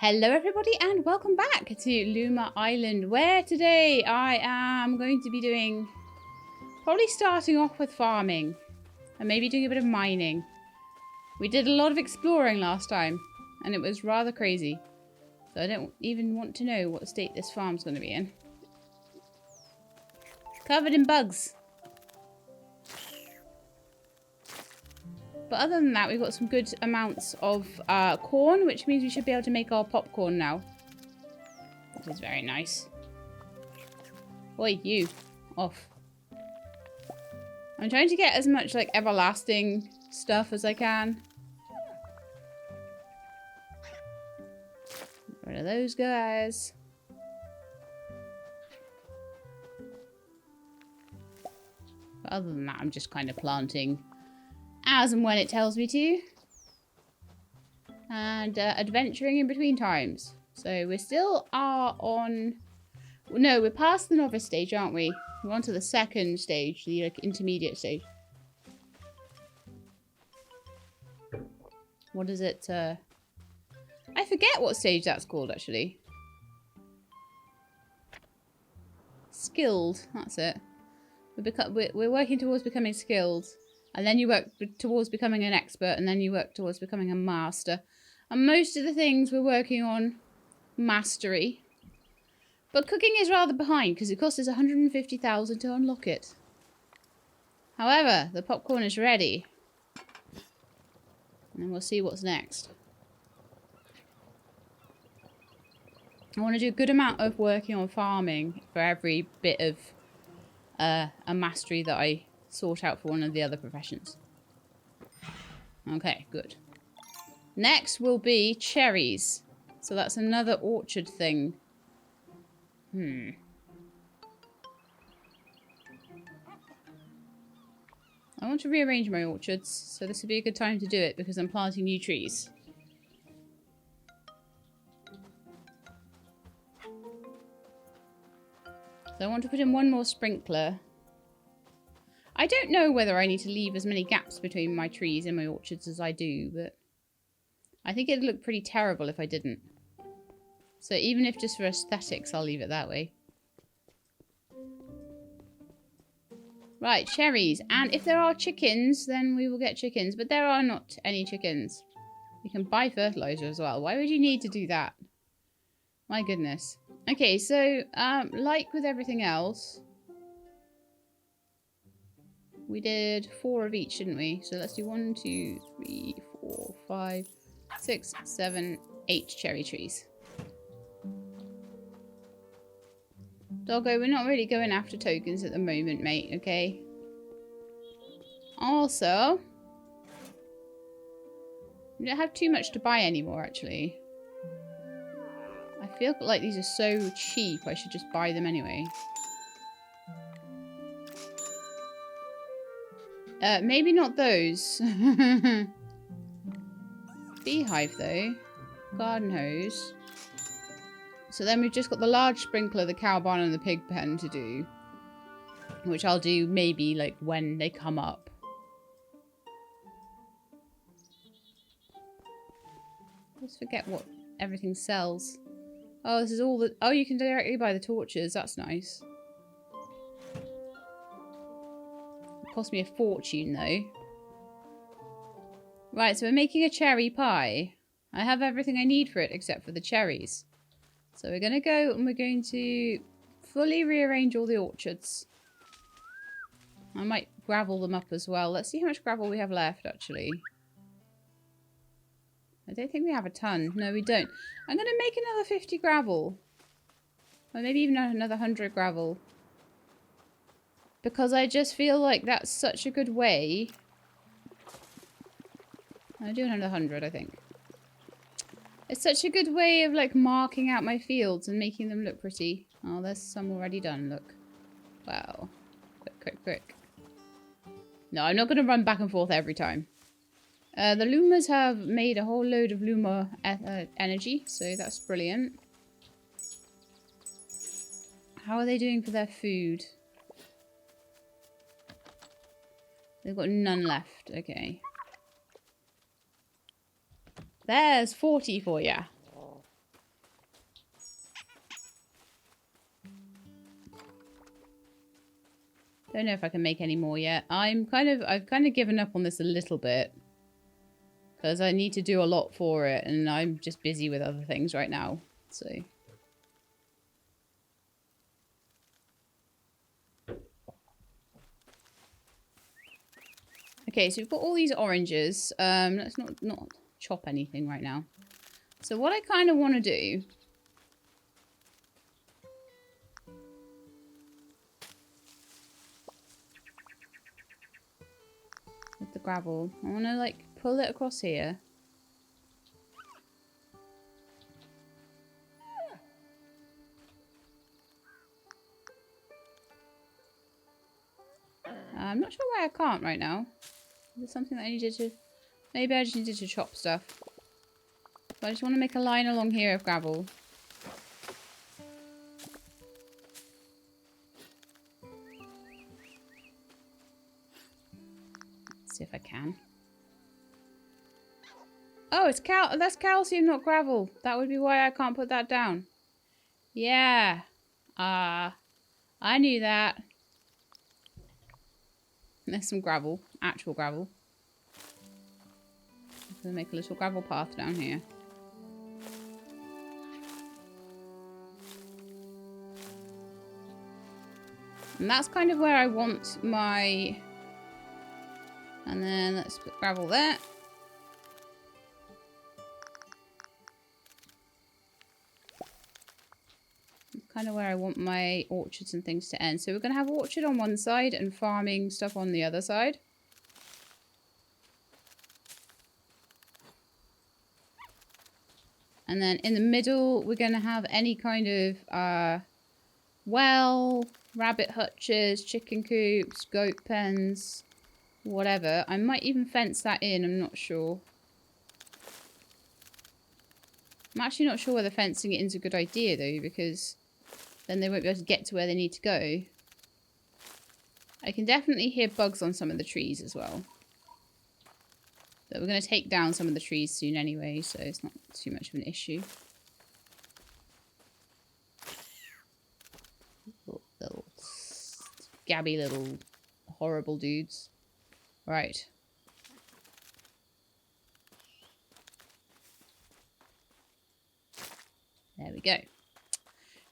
Hello everybody and welcome back to Luma Island, where today I am going to be doing, probably starting off with farming and maybe doing a bit of mining. We did a lot of exploring last time and it was rather crazy. So I don't even want to know what state this farm's going to be in. Covered in bugs. But other than that, we've got some good amounts of corn, which means we should be able to make our popcorn now. Which is very nice. Oi, you. Off. I'm trying to get as much, like, everlasting stuff as I can. Get rid of those guys. But other than that, I'm just kind of planting as and when it tells me to. And adventuring in between times. So we still are on... No, we're past the novice stage, aren't we? We're on to the second stage, the like, intermediate stage. What is it? I forget what stage that's called, actually. Skilled, that's it. We're working towards becoming skilled. And then you work towards becoming an expert, and then you work towards becoming a master. And most of the things we're working on mastery. But cooking is rather behind, because it costs us 150,000 to unlock it. However, the popcorn is ready. And then we'll see what's next. I want to do a good amount of working on farming for every bit of a mastery that I sort out for one of the other professions. Okay, good. Next will be cherries. So that's another orchard thing. I want to rearrange my orchards, so this would be a good time to do it because I'm planting new trees. So I want to put in one more sprinkler. I don't know whether I need to leave as many gaps between my trees and my orchards as I do, but I think it'd look pretty terrible if I didn't. So even if just for aesthetics, I'll leave it that way. Right, cherries. And if there are chickens, then we will get chickens. But there are not any chickens. You can buy fertilizer as well. Why would you need to do that? My goodness. Okay, so like with everything else... We did 4 of each, didn't we? So let's do 1, 2, 3, 4, 5, 6, 7, 8 cherry trees. Doggo, we're not really going after tokens at the moment, mate, okay? Also, we don't have too much to buy anymore, actually. I feel like these are so cheap, I should just buy them anyway. Maybe not those. Beehive, though. Garden hose. So then we've just got the large sprinkler, the cow barn, and the pig pen to do. Which I'll do maybe, like, when they come up. I just forget what everything sells. Oh, this is all the... Oh, you can directly buy the torches. That's nice. Cost me a fortune though. Right, so we're making a cherry pie. I have everything I need for it except for the cherries. So we're going to go and we're going to fully rearrange all the orchards. I might gravel them up as well. Let's see how much gravel we have left actually. I don't think we have a ton. No, we don't. I'm going to make another 50 gravel. Or maybe even another 100 gravel. Because I just feel like that's such a good way. I'll do another 100, I think. It's such a good way of, like, marking out my fields and making them look pretty. Oh, there's some already done, look. Wow. Quick, quick, quick. No, I'm not going to run back and forth every time. The Lumas have made a whole load of Luma energy, so that's brilliant. How are they doing for their food? They've got none left. Okay. There's 40 for ya. Don't know if I can make any more yet. I've kind of given up on this a little bit. Because I need to do a lot for it, and I'm just busy with other things right now. So. Okay, so we've got all these oranges. Let's not chop anything right now. So what I kind of want to do... with the gravel, I want to, like, pull it across here. I'm not sure why I can't right now. Is there something that I needed to... Maybe I just needed to chop stuff. But I just want to make a line along here of gravel. Let's see if I can. Oh, it's that's calcium, not gravel. That would be why I can't put that down. Yeah. I knew that. There's some gravel. Actual gravel. I'm going to make a little gravel path down here. And that's kind of where I want my... And then let's put gravel there. Kind of where I want my orchards and things to end. So we're going to have orchard on one side and farming stuff on the other side. And then in the middle, we're going to have any kind of well, rabbit hutches, chicken coops, goat pens, whatever. I might even fence that in, I'm not sure. I'm actually not sure whether fencing it in is a good idea though, because then they won't be able to get to where they need to go. I can definitely hear bugs on some of the trees as well. But we're going to take down some of the trees soon anyway, so it's not too much of an issue. Little scabby little horrible dudes. Right. There we go.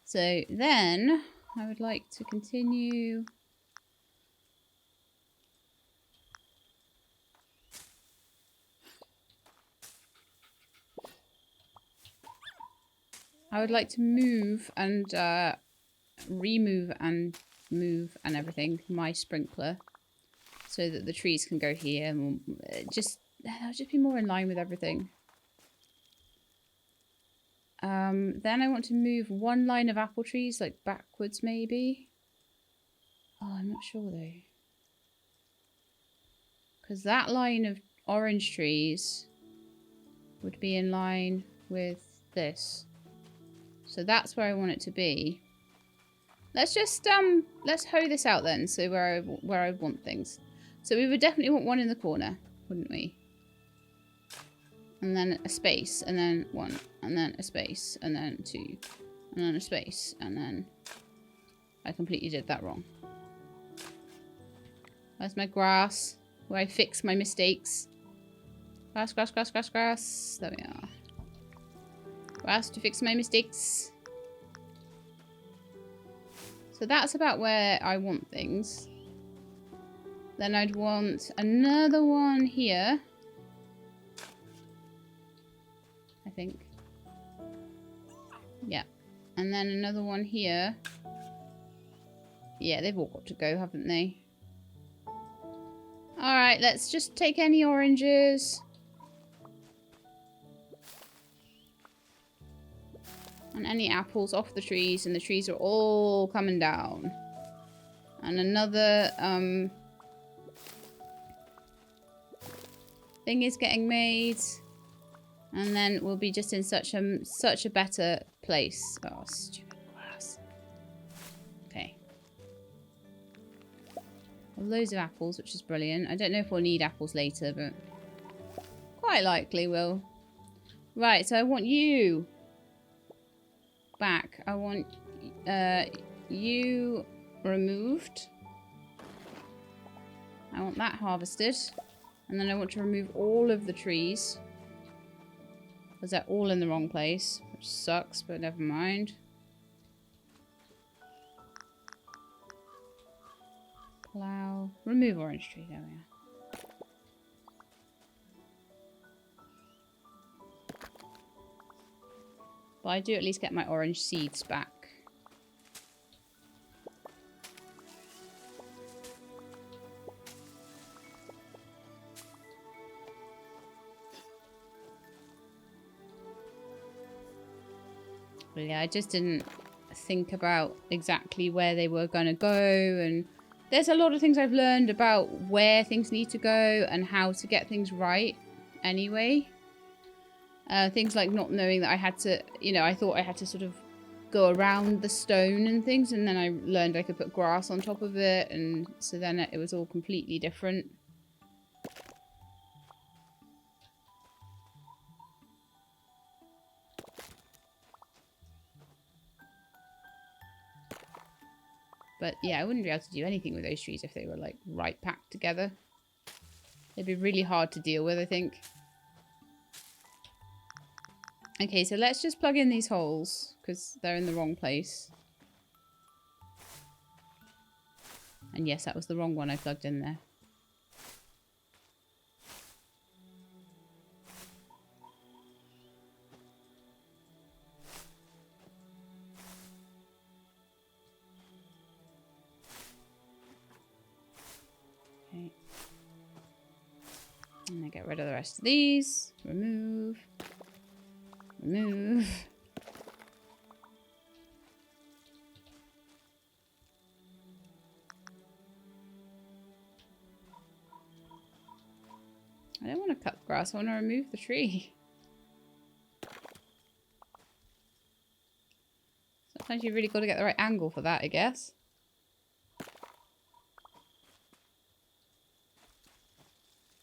So then I would like to continue. I would like to move and remove and move and everything my sprinkler so that the trees can go here and that'll just be more in line with everything. Then I want to move one line of apple trees like backwards maybe. Oh, I'm not sure though. Because that line of orange trees would be in line with this. So that's where I want it to be. Let's just let's hoe this out then, so where I want things. So we would definitely want one in the corner, wouldn't we? And then a space, and then one, and then a space, and then two, and then a space, and then I completely did that wrong. Where's my grass? Where I fix my mistakes. Grass, grass, grass, grass, grass. There we are. Grass to fix my mistakes. So that's about where I want things. Then I'd want another one here. I think. Yeah. And then another one here. Yeah, they've all got to go, haven't they? Alright, let's just take any oranges. And any apples off the trees, and the trees are all coming down. And another thing is getting made, and then we'll be just in such a better place. Oh, stupid grass. Okay. Well, loads of apples, which is brilliant. I don't know if we'll need apples later, but quite likely we'll. Right, so I want you back. I want you removed. I want that harvested. And then I want to remove all of the trees. Because they're all in the wrong place. Which sucks, but never mind. Plow. Remove orange tree. There we are. But I do at least get my orange seeds back. But yeah, I just didn't think about exactly where they were going to go. And there's a lot of things I've learned about where things need to go and how to get things right anyway. Things like not knowing that I had to, you know, I thought I had to sort of go around the stone and things. And then I learned I could put grass on top of it. And so then it was all completely different. But yeah, I wouldn't be able to do anything with those trees if they were like right packed together. They'd be really hard to deal with, I think. Okay, so let's just plug in these holes because they're in the wrong place. And yes, that was the wrong one I plugged in there. Okay. And I get rid of the rest of these. Remove. Remove. I don't want to cut the grass, I want to remove the tree. Sometimes you've really got to get the right angle for that, I guess.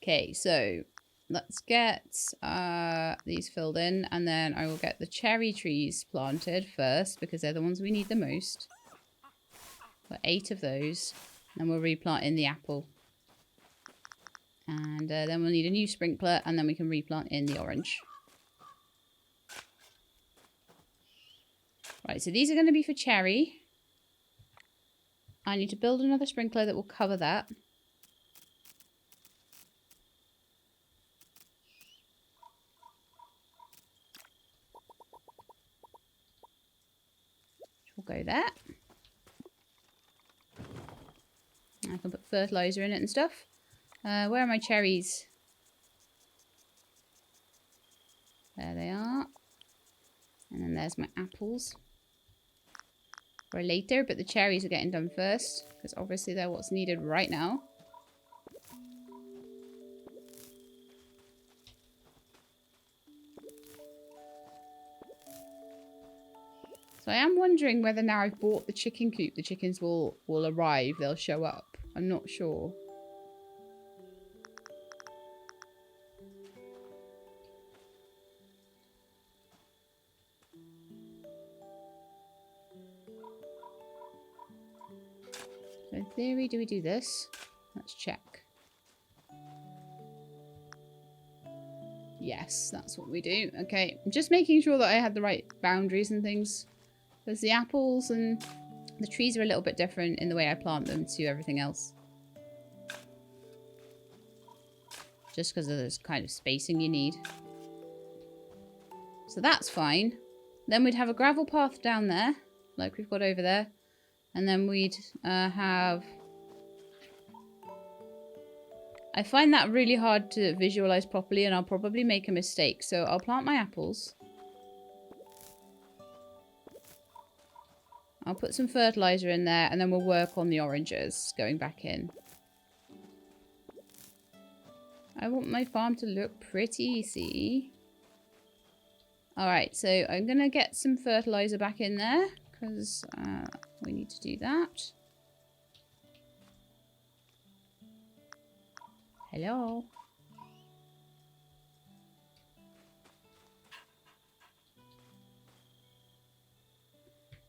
Okay, so let's get these filled in, and then I will get the cherry trees planted first because they're the ones we need the most. Got 8 of those, and we'll replant in the apple. And then we'll need a new sprinkler, and then we can replant in the orange. Right, so these are going to be for cherry. I need to build another sprinkler that will cover that. We'll go there. I can put fertilizer in it and stuff. Where are my cherries? There they are. And then there's my apples. For later, but the cherries are getting done first. Because obviously they're what's needed right now. So I am wondering whether now I've bought the chicken coop, the chickens will arrive, they'll show up. I'm not sure. So in theory, do we do this? Let's check. Yes, that's what we do. Okay, I'm just making sure that I had the right boundaries and things. Because the apples and the trees are a little bit different in the way I plant them to everything else. Just because of this kind of spacing you need. So that's fine. Then we'd have a gravel path down there, like we've got over there. And then we'd have... I find that really hard to visualize properly, and I'll probably make a mistake. So I'll plant my apples. I'll put some fertilizer in there, and then we'll work on the oranges going back in. I want my farm to look pretty, see? Alright, so I'm going to get some fertilizer back in there, because we need to do that. Hello?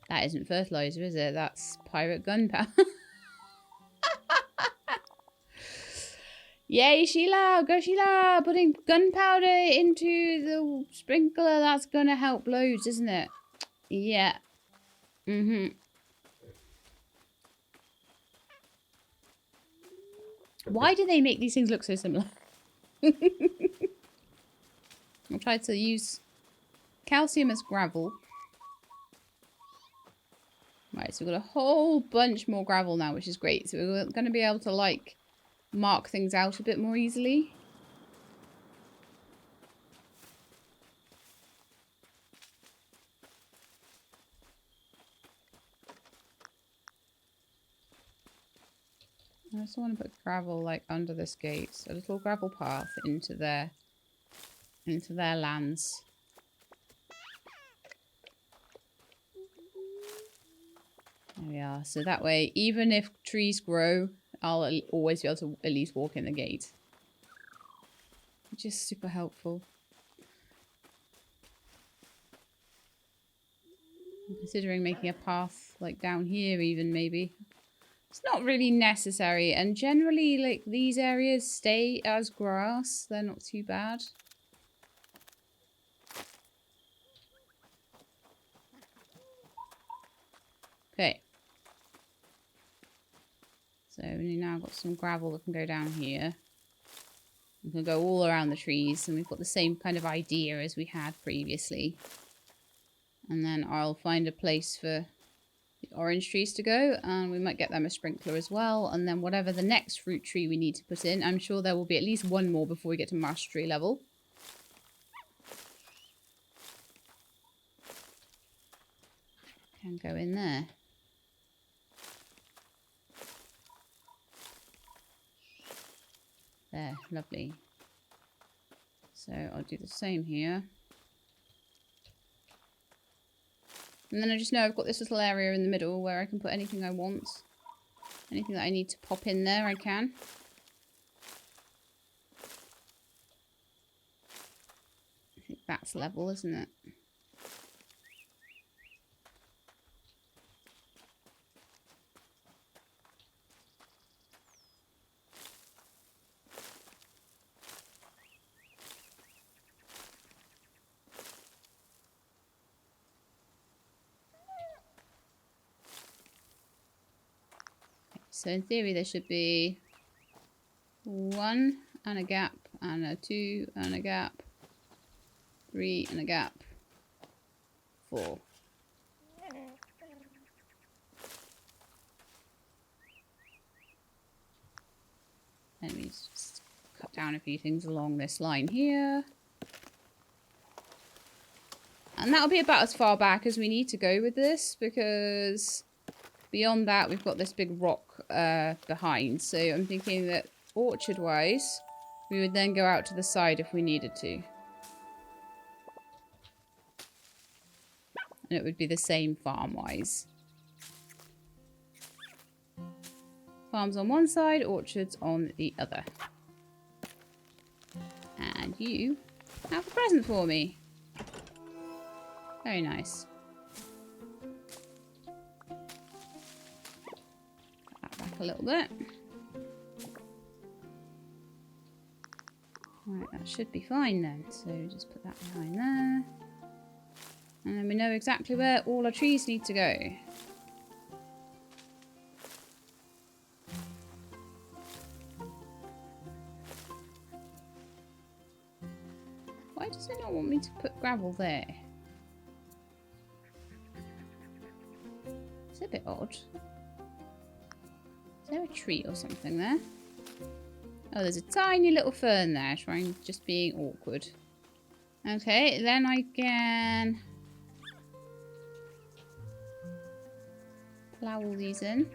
That isn't fertilizer, is it? That's pirate gunpowder. Yay, Sheila! Go, Sheila! Putting gunpowder into the sprinkler. That's gonna help loads, isn't it? Yeah. Why do they make these things look so similar? I'll try to use calcium as gravel. Right, so we've got a whole bunch more gravel now, which is great. So we're going to be able to, like, mark things out a bit more easily. I also want to put gravel, like, under this gate. So a little gravel path into their lands. There we are. So that way, even if trees grow, I'll always be able to at least walk in the gate. Which is super helpful. I'm considering making a path, like, down here even, maybe. It's not really necessary. And generally, like, these areas stay as grass. They're not too bad. Okay. So we've now got some gravel that can go down here. We can go all around the trees, and we've got the same kind of idea as we had previously. And then I'll find a place for the orange trees to go, and we might get them a sprinkler as well. And then whatever the next fruit tree we need to put in, I'm sure there will be at least one more before we get to mastery level. Can go in there. There, lovely. So I'll do the same here. And then I just know I've got this little area in the middle where I can put anything I want. Anything that I need to pop in there, I can. I think that's level, isn't it? So in theory there should be 1 and a gap and a 2 and a gap, 3 and a gap, 4. Let me just cut down a few things along this line here. And that'll be about as far back as we need to go with this, because beyond that we've got this big rock behind. So I'm thinking that orchard-wise, we would then go out to the side if we needed to. And it would be the same farm-wise. Farms on one side, orchards on the other. And you have a present for me. Very nice. Put that back a little bit. Right, that should be fine then. So just put that behind there. And then we know exactly where all our trees need to go. Why does it not want me to put gravel there? It's a bit odd. Is there a tree or something there? Oh, there's a tiny little fern there, trying just being awkward. Okay, then I can plow all these in.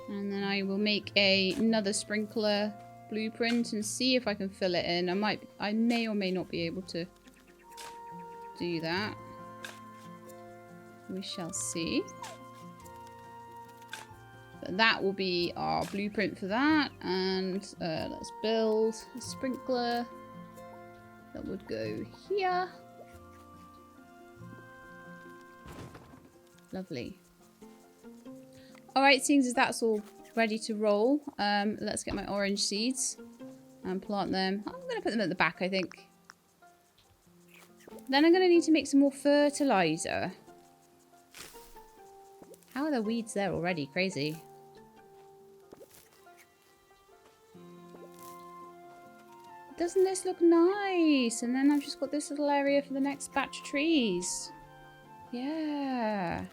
And then I will make another sprinkler blueprint and see if I can fill it in. I may or may not be able to do that. We shall see. But that will be our blueprint for that. And let's build a sprinkler that would go here. Lovely. Alright, seeing as that's all ready to roll, let's get my orange seeds and plant them. I'm going to put them at the back, I think. Then I'm going to need to make some more fertilizer. How are the weeds there already? Crazy. Doesn't this look nice? And then I've just got this little area for the next batch of trees. Yeah.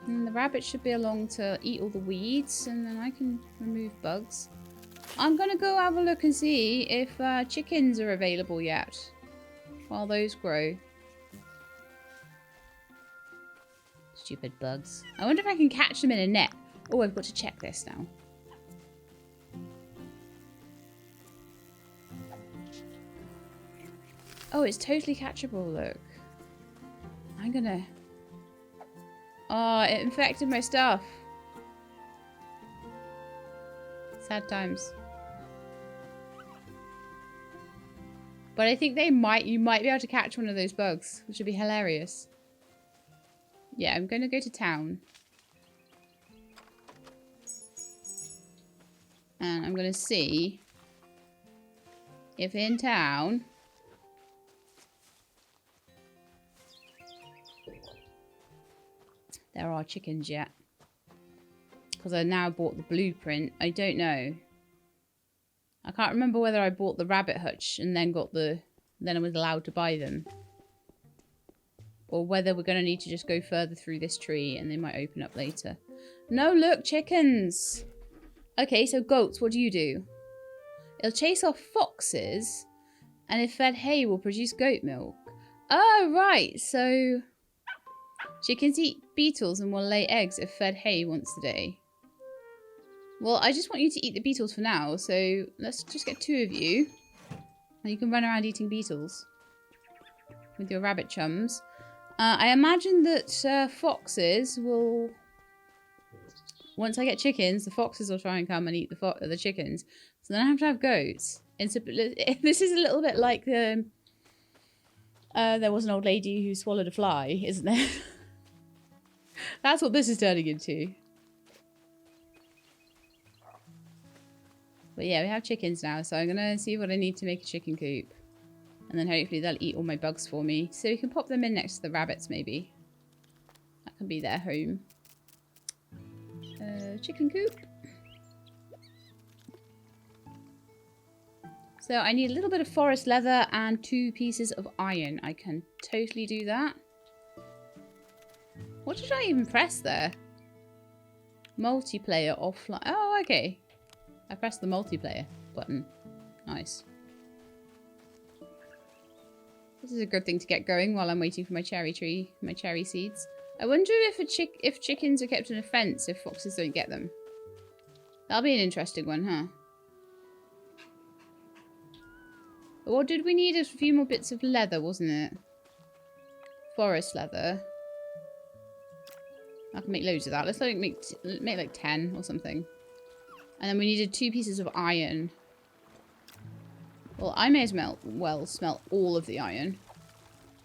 And the rabbit should be along to eat all the weeds, and then I can remove bugs. I'm gonna go have a look and see if chickens are available yet, while those grow. Stupid bugs. I wonder if I can catch them in a net. Oh, I've got to check this now. Oh, it's totally catchable, look. I'm gonna... Oh, it infected my stuff. Sad times. But I think you might be able to catch one of those bugs, which would be hilarious. Yeah, I'm going to go to town. And I'm going to see if in town there are chickens yet. Because I now bought the blueprint. I don't know. I can't remember whether I bought the rabbit hutch and then then I was allowed to buy them. Or whether we're going to need to just go further through this tree and they might open up later. No, look, chickens! Okay, so goats, what do you do? It'll chase off foxes, and if fed hay will produce goat milk. Oh, right, so... chickens eat beetles and will lay eggs if fed hay once a day. Well, I just want you to eat the beetles for now, so let's just get 2 of you. And you can run around eating beetles with your rabbit chums. I imagine that foxes will... Once I get chickens, the foxes will try and come and eat the chickens. So then I have to have goats. This is a little bit like the... there was an old lady who swallowed a fly, isn't there? That's what this is turning into. But yeah, we have chickens now, so I'm going to see what I need to make a chicken coop. And then hopefully they'll eat all my bugs for me. So we can pop them in next to the rabbits, maybe. That can be their home. Chicken coop. So I need a little bit of forest leather and 2 pieces of iron. I can totally do that. What did I even press there? Multiplayer offline. Oh, okay. I pressed the multiplayer button. Nice. This is a good thing to get going while I'm waiting for my cherry tree, my cherry seeds. I wonder if chickens are kept in a fence if foxes don't get them. That'll be an interesting one, huh? Or did we need a few more bits of leather, wasn't it? Forest leather. I can make loads of that. Let's like make like 10 or something. And then we needed 2 pieces of iron. Well, I may as well smelt all of the iron.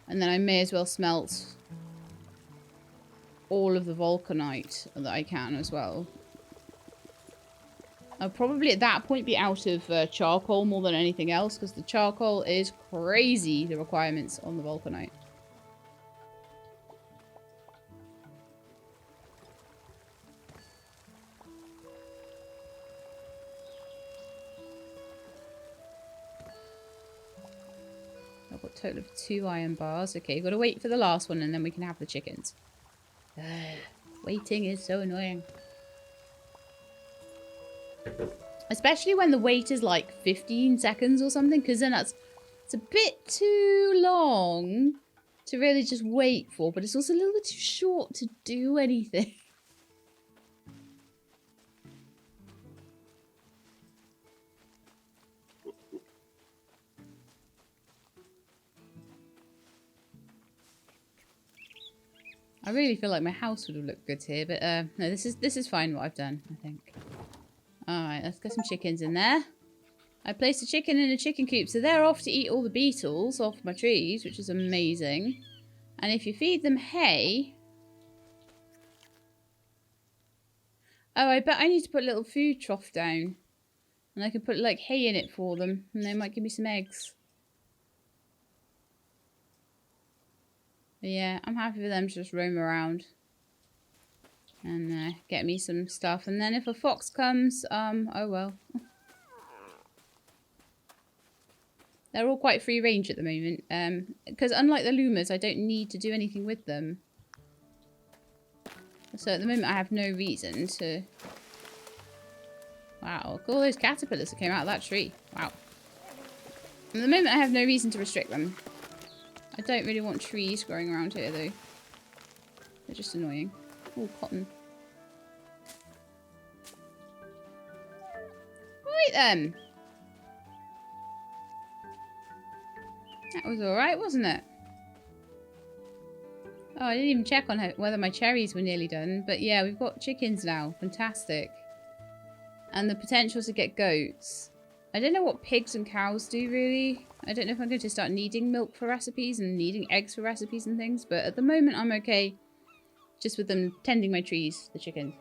And then I may as well smelt all of the vulcanite that I can as well. I'll probably at that point be out of charcoal more than anything else, because the charcoal is crazy, the requirements on the vulcanite. I've got a total of 2 iron bars. Okay, got to wait for the last one and then we can have the chickens. Waiting is so annoying. Especially when the wait is like 15 seconds or something, because then it's a bit too long to really just wait for, but it's also a little bit too short to do anything. I really feel like my house would have looked good here, but no, this is fine what I've done, I think. Alright, let's get some chickens in there. I placed a chicken in a chicken coop, so they're off to eat all the beetles off my trees, which is amazing. And if you feed them hay, Oh, I bet I need to put a little food trough down. And I can put like hay in it for them. And they might give me some eggs. But yeah, I'm happy for them to just roam around. And get me some stuff. And then if a fox comes, oh well. They're all quite free range at the moment. Because unlike the Lumas, I don't need to do anything with them. So at the moment I have no reason to... Wow, look at all those caterpillars that came out of that tree. Wow. At the moment I have no reason to restrict them. I don't really want trees growing around here though. They're just annoying. Oh, cotton. Right then. That was alright, wasn't it? Oh, I didn't even check on whether my cherries were nearly done. But yeah, we've got chickens now. Fantastic. And the potential to get goats. I don't know what pigs and cows do, really. I don't know if I'm going to start needing milk for recipes and needing eggs for recipes and things. But at the moment, I'm okay. Just with them tending my trees, the chickens.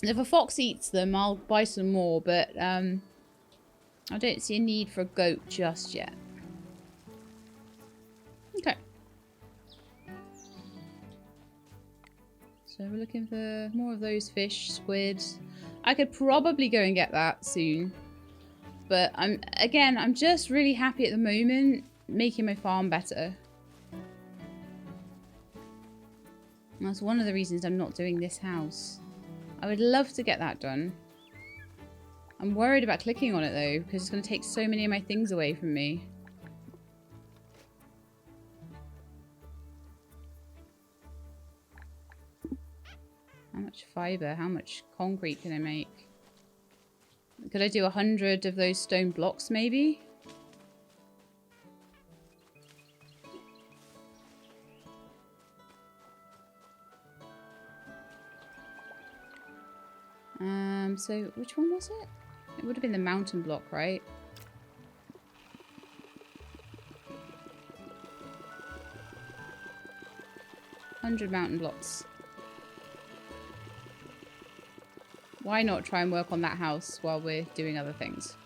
If a fox eats them, I'll buy some more. But I don't see a need for a goat just yet. Okay. So we're looking for more of those fish, squid. I could probably go and get that soon. But I'm just really happy at the moment making my farm better. And that's one of the reasons I'm not doing this house. I would love to get that done. I'm worried about clicking on it though, because it's going to take so many of my things away from me. How much fiber? How much concrete can I make? Could I do 100 of those stone blocks maybe? So which one was it? It would have been the mountain block, right? $100 mountain blocks. Why not try and work on that house while we're doing other things?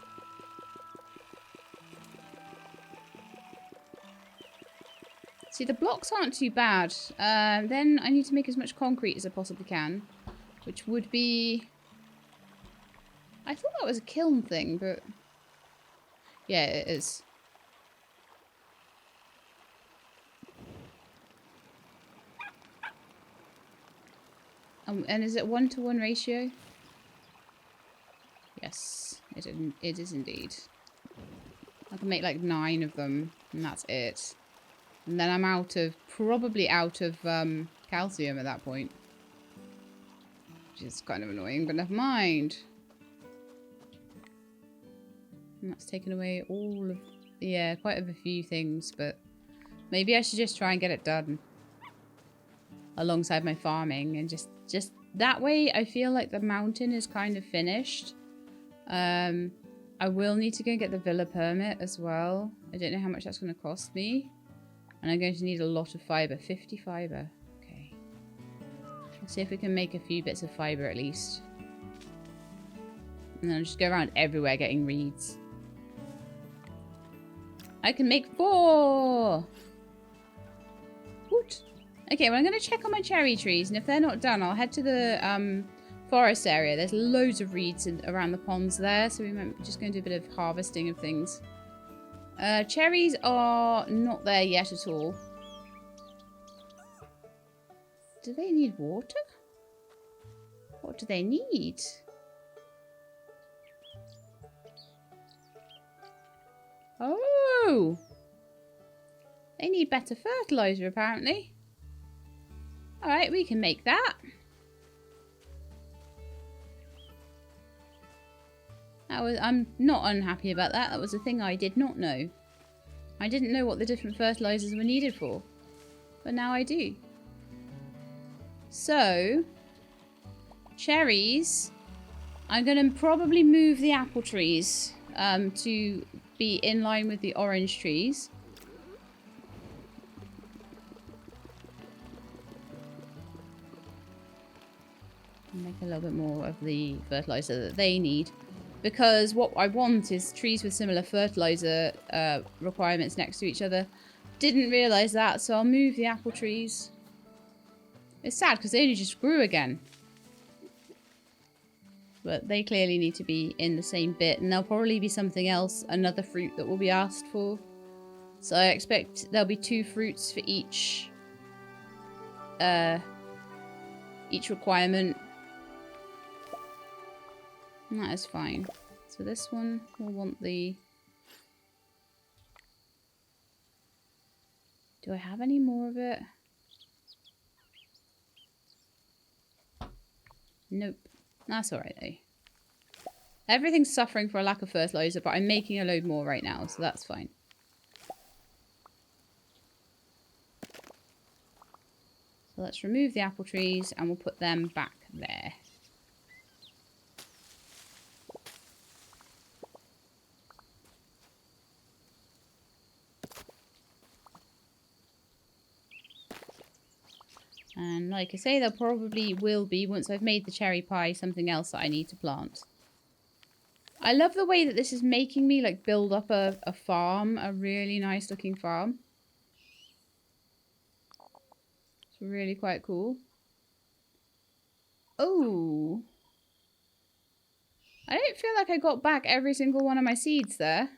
See, the blocks aren't too bad. Then I need to make as much concrete as I possibly can. Which would be... I thought that was a kiln thing, but... Yeah, it is. And is it 1-to-1 ratio? Yes, it is indeed. I can make like 9 of them, and that's it. And then I'm probably out of calcium at that point. Which is kind of annoying, but never mind. And that's taken away all of... Yeah, quite a few things, but... Maybe I should just try and get it done. Alongside my farming, and just that way I feel like the mountain is kind of finished. I will need to go and get the villa permit as well. I don't know how much that's going to cost me. And I'm going to need a lot of fibre. 50 fibre. Okay. Let's see if we can make a few bits of fibre at least. And then I'll just go around everywhere getting reeds. I can make 4! Woot! Okay, well I'm going to check on my cherry trees. And if they're not done, I'll head to the forest area. There's loads of reeds around the ponds there. So we might just going to do a bit of harvesting of things. Cherries are not there yet at all. Do they need water? What do they need? Oh! They need better fertilizer apparently. Alright, we can make that. I'm not unhappy about that. That was a thing I did not know. I didn't know what the different fertilizers were needed for. But now I do. So, cherries. I'm going to probably move the apple trees to be in line with the orange trees. Make a little bit more of the fertilizer that they need. Because what I want is trees with similar fertilizer requirements next to each other. Didn't realise that, so I'll move the apple trees. It's sad because they only just grew again. But they clearly need to be in the same bit. And there'll probably be something else, another fruit that will be asked for. So I expect there'll be 2 fruits for each requirement. And that is fine. So this one will want the... Do I have any more of it? Nope. That's alright though. Everything's suffering for a lack of fertilizer, but I'm making a load more right now, so that's fine. So let's remove the apple trees and we'll put them back there. And like I say, there probably will be, once I've made the cherry pie, something else that I need to plant. I love the way that this is making me like build up a farm, a really nice looking farm. It's really quite cool. Oh. I don't feel like I got back every single one of my seeds there.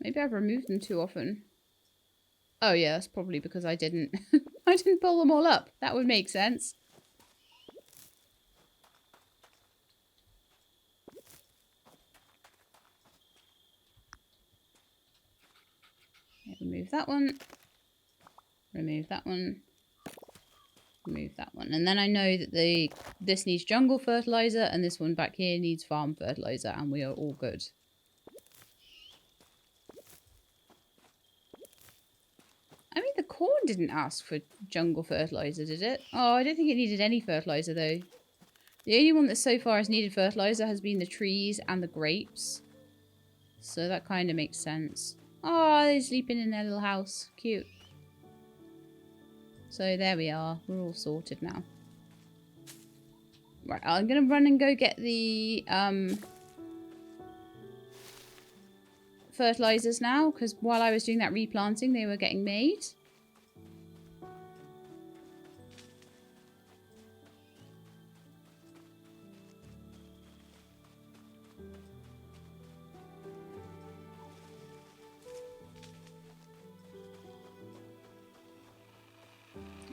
Maybe I've removed them too often. Oh yeah, that's probably because I didn't I didn't pull them all up. That would make sense. Okay, remove that one. Remove that one. Remove that one. And then I know that this needs jungle fertilizer and this one back here needs farm fertilizer, and we are all good. I mean, the corn didn't ask for jungle fertilizer, did it? Oh, I don't think it needed any fertilizer, though. The only one that so far has needed fertilizer has been the trees and the grapes. So that kind of makes sense. Oh, they're sleeping in their little house. Cute. So there we are. We're all sorted now. Right, I'm going to run and go get the fertilizers now, because while I was doing that replanting, they were getting made.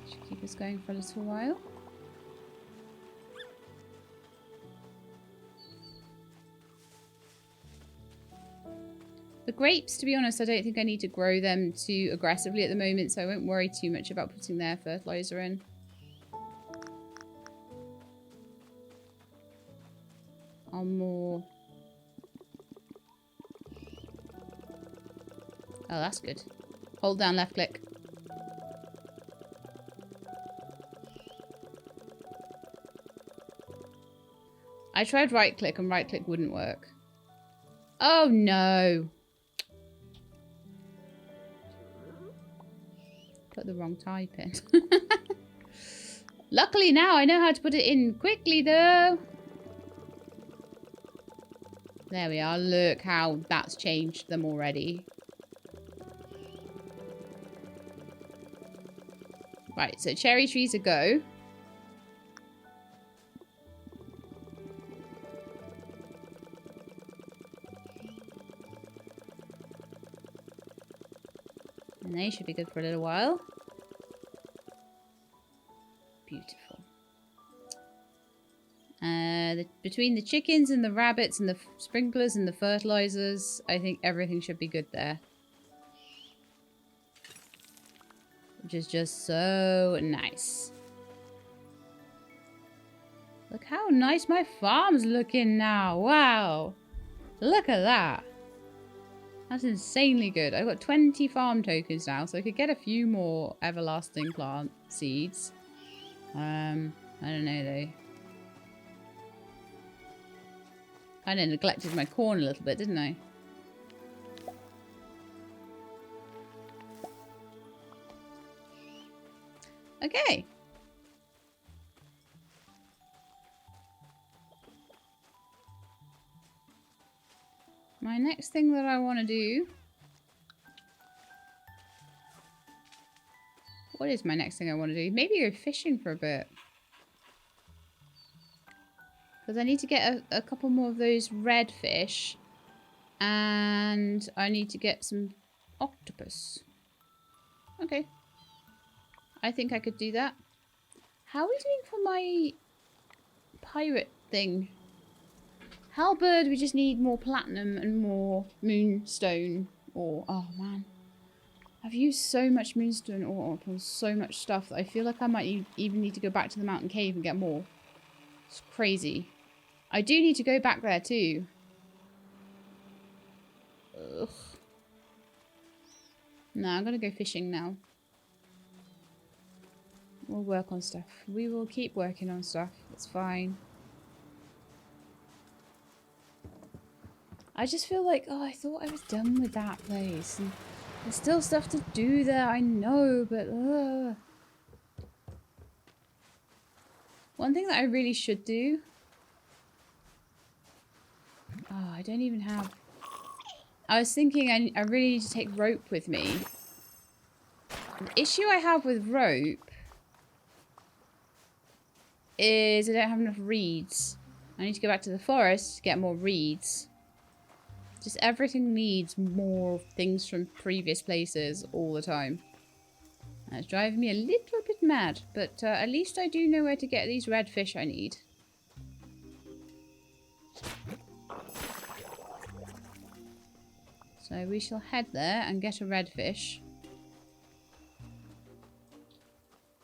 Should keep us going for a little while. The grapes, to be honest, I don't think I need to grow them too aggressively at the moment, so I won't worry too much about putting their fertilizer in. I'll more... Oh, that's good. Hold down left click. I tried right click and right click wouldn't work. Oh no! Put the wrong type in. Luckily now I know how to put it in quickly though. There we are. Look how that's changed them already. Right, so cherry trees a go. And they should be good for a little while. Beautiful. Between the chickens and the rabbits and the sprinklers and the fertilizers, I think everything should be good there. Which is just so nice. Look how nice my farm's looking now. Wow. Look at that. That's insanely good. I've got 20 farm tokens now, so I could get a few more everlasting plant seeds. I don't know though. Kind of neglected my corn a little bit, didn't I? Okay. My next thing that I want to do... What is my next thing I want to do? Maybe go fishing for a bit. Because I need to get a couple more of those red fish. And I need to get some octopus. Okay. I think I could do that. How are we doing for my pirate thing? Halberd, we just need more platinum and more moonstone ore. Oh, man. I've used so much moonstone ore on so much stuff that I feel like I might even need to go back to the mountain cave and get more. It's crazy. I do need to go back there too. Ugh. No, I'm going to go fishing now. We'll work on stuff. We will keep working on stuff. It's fine. I just feel like, oh, I thought I was done with that place. And there's still stuff to do there, I know, but... One thing that I really should do... Oh, I don't even have... I was thinking I really need to take rope with me. The issue I have with rope is I don't have enough reeds. I need to go back to the forest to get more reeds. Just everything needs more things from previous places all the time. That's driving me a little bit mad, but at least I do know where to get these red fish I need. So we shall head there and get a red fish.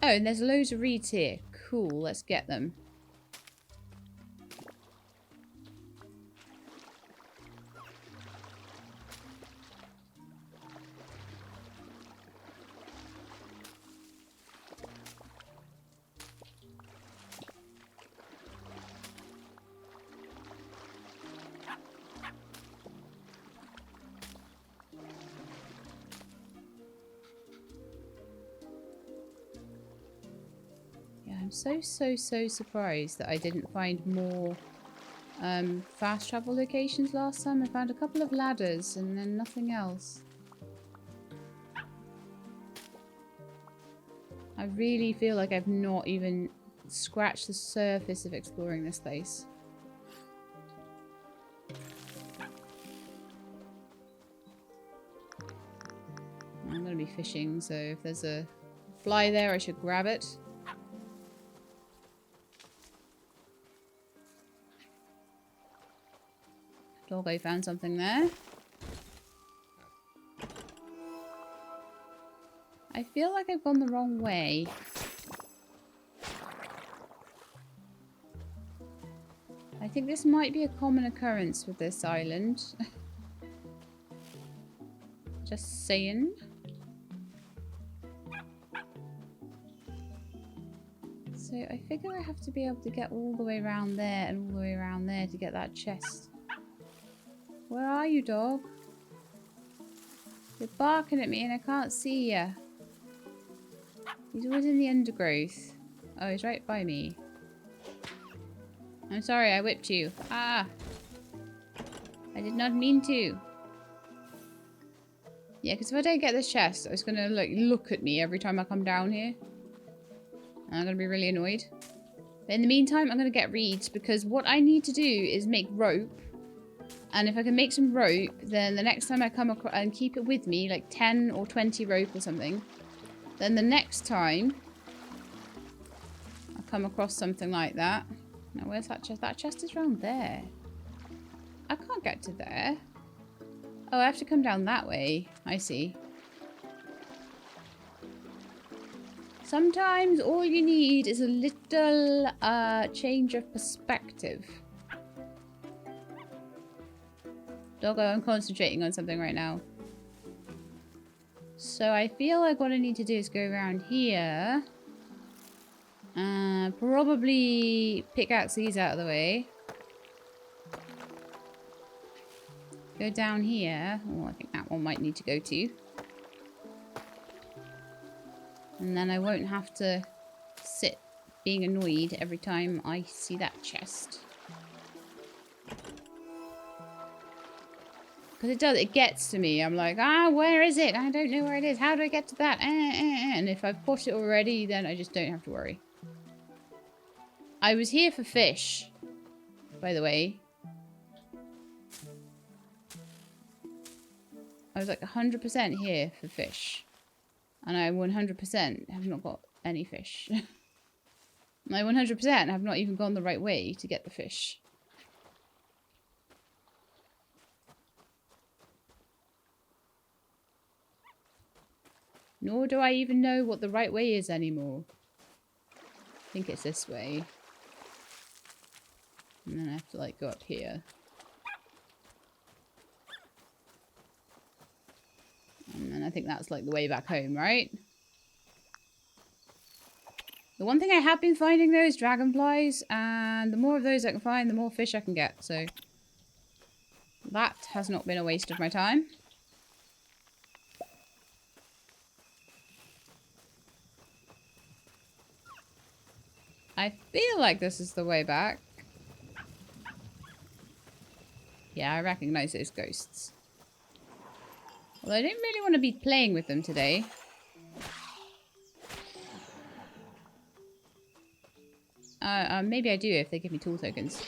Oh, and there's loads of reeds here. Cool, let's get them. So surprised that I didn't find more fast travel locations last time. I found a couple of ladders and then nothing else. I really feel like I've not even scratched the surface of exploring this place. I'm going to be fishing, so if there's a fly there, I should grab it. Doggo found something there. I feel like I've gone the wrong way. I think this might be a common occurrence with this island. Just saying. So I figure I have to be able to get all the way around there and all the way around there to get that chest. Where are you, dog? You're barking at me and I can't see you. He's always in the undergrowth. Oh, he's right by me. I'm sorry, I whipped you. Ah! I did not mean to. Yeah, because if I don't get this chest, it's going to look at me every time I come down here. And I'm going to be really annoyed. But in the meantime, I'm going to get reeds because what I need to do is make rope. And if I can make some rope, then the next time I come across and keep it with me, like 10 or 20 rope or something, then the next time I come across something like that. Now, where's that chest? That chest is around there. I can't get to there. Oh, I have to come down that way. I see. Sometimes all you need is a little change of perspective. Doggo, I'm concentrating on something right now. So I feel like what I need to do is go around here. Probably pickaxe these out of the way. Go down here. Oh, I think that one might need to go too. And then I won't have to sit being annoyed every time I see that chest. Because it does, it gets to me. I'm like, where is it? I don't know where it is. How do I get to that? And if I've caught it already, then I just don't have to worry. I was here for fish, by the way. I was like 100% here for fish. And I 100% have not got any fish. I 100% have not even gone the right way to get the fish. Nor do I even know what the right way is anymore. I think it's this way. And then I have to like go up here. And then I think that's like the way back home, right? The one thing I have been finding though is dragonflies. And the more of those I can find, the more fish I can get. So that has not been a waste of my time. I feel like this is the way back. Yeah, I recognize those ghosts. Although I don't really want to be playing with them today. Maybe I do if they give me tool tokens.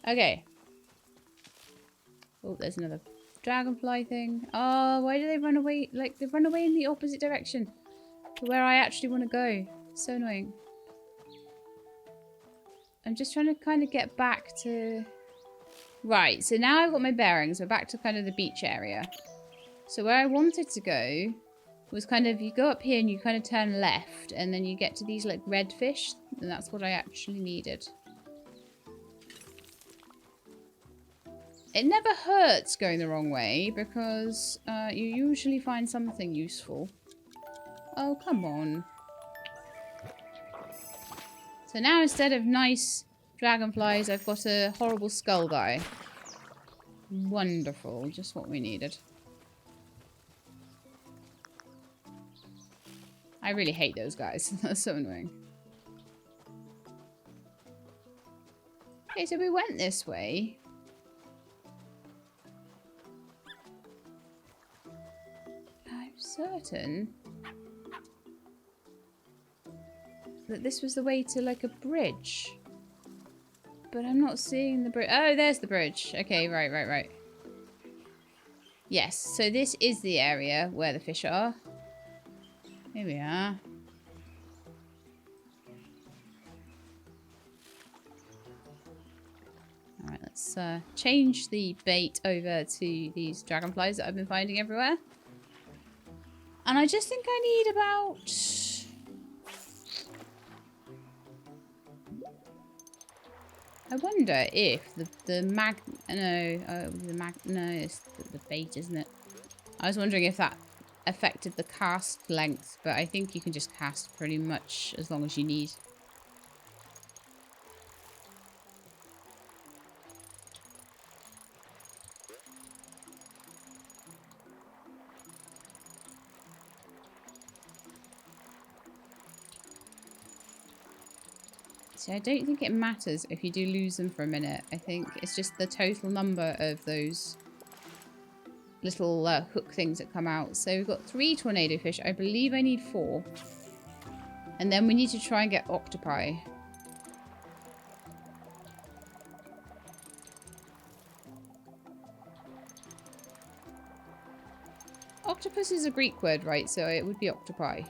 Okay. Oh, there's another dragonfly thing. Oh, why do they run away? Like, they run away in the opposite direction to where I actually want to go. It's so annoying. I'm just trying to kind of get back to... Right, so now I've got my bearings. We're back to kind of the beach area. So where I wanted to go was kind of, you go up here and you kind of turn left, and then you get to these like red fish, and that's what I actually needed. It never hurts going the wrong way, because you usually find something useful. Oh, come on. So now instead of nice dragonflies, I've got a horrible skull guy. Wonderful, just what we needed. I really hate those guys. That's so annoying. Okay, so we went this way. I'm certain that this was the way to like a bridge. But I'm not seeing the bridge. Oh, there's the bridge. Okay, right. Yes, so this is the area where the fish are. Here we are. Alright, let's change the bait over to these dragonflies that I've been finding everywhere. And I just think I need about... I wonder if no, it's the bait, isn't it? I was wondering if that affected the cast length, but I think you can just cast pretty much as long as you need. So I don't think it matters if you do lose them for a minute. I think it's just the total number of those little hook things that come out. So we've got 3 tornado fish. I believe I need 4. And then we need to try and get octopi. Octopus is a Greek word, right? So it would be octopi.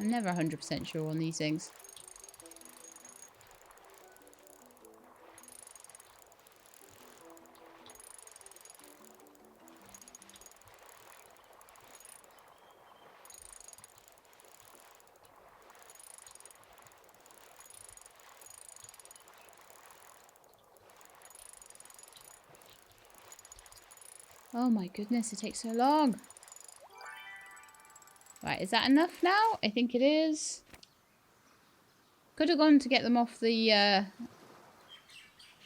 I'm never 100% sure on these things. Oh my goodness, it takes so long. Right, is that enough now? I think it is. Could have gone to get them off the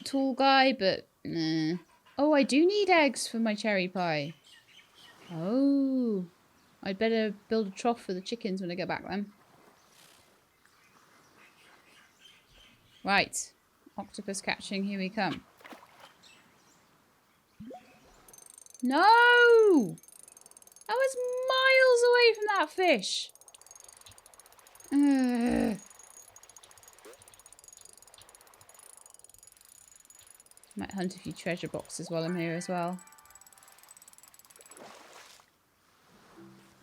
tool guy, but nah. Oh, I do need eggs for my cherry pie. Oh. I'd better build a trough for the chickens when I get back then. Right. Octopus catching, here we come. No! I was miles away from that fish. Ugh. Might hunt a few treasure boxes while I'm here as well.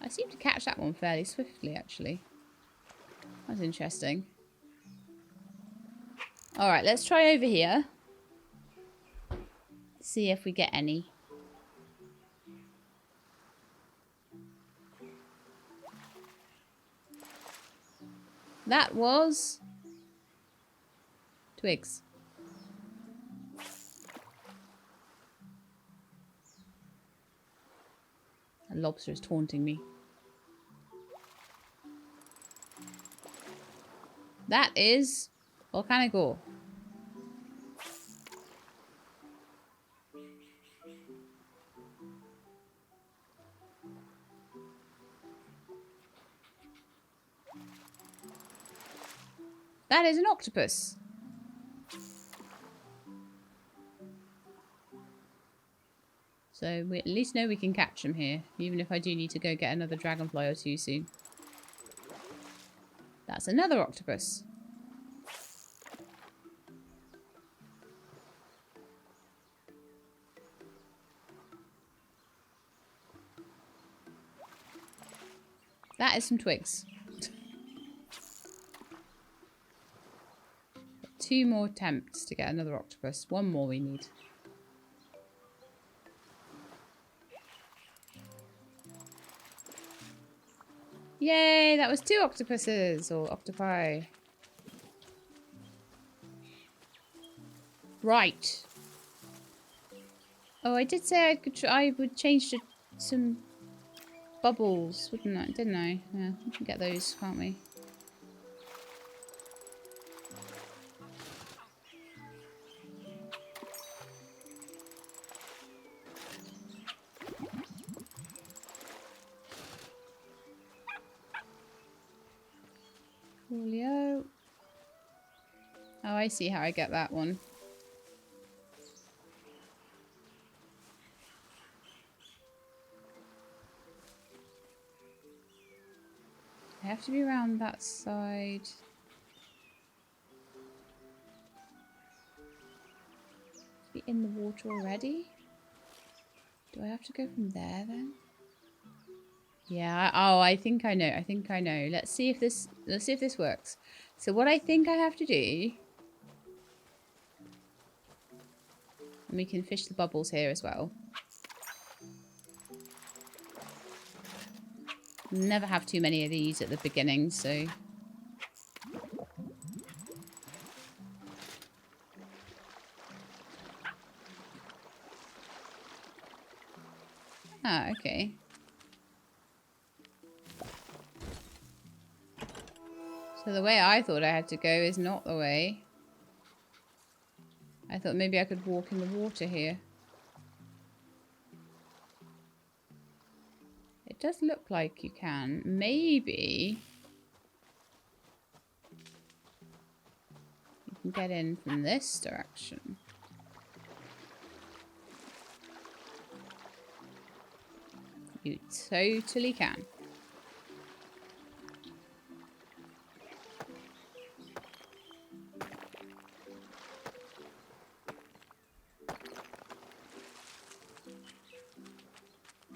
I seem to catch that one fairly swiftly, actually. That's interesting. Alright, let's try over here. See if we get any. That was... twigs. A lobster is taunting me. That is volcanic ore. That is an octopus. So we at least know we can catch them here, even if I do need to go get another dragonfly or two soon. That's another octopus. That is some twigs. 2 more attempts to get another octopus. 1 more we need. Yay, that was 2 octopuses, or octopi. Right. Oh, I did say I would change to some bubbles, wouldn't I? Didn't I? Yeah, we can get those, can't we? Coolio. Oh, I see how I get that one. I have to be around that side. Be in the water already? Do I have to go from there then? Yeah, I think I know. I think I know. Let's see if this works. So what I think I have to do, and we can fish the bubbles here as well. Never have too many of these at the beginning, so ah, okay. So the way I thought I had to go is not the way. I thought maybe I could walk in the water here. It does look like you can. Maybe you can get in from this direction. You totally can.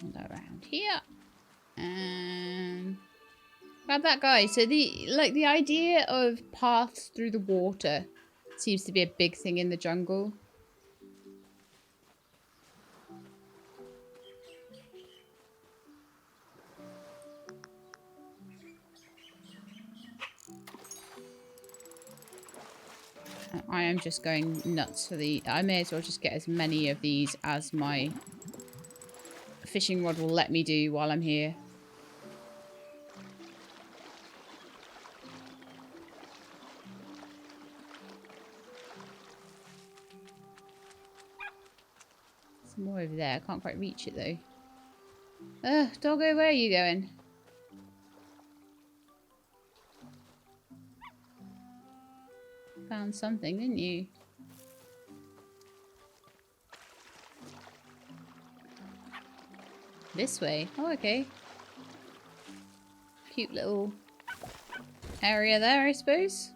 And around here. And grab that guy. So the idea of paths through the water seems to be a big thing in the jungle. I am just going nuts for I may as well just get as many of these as my fishing rod will let me do while I'm here. Some more over there. I can't quite reach it though. Doggo, where are you going? Found something, didn't you? This way. Oh, okay. Cute little area there, I suppose.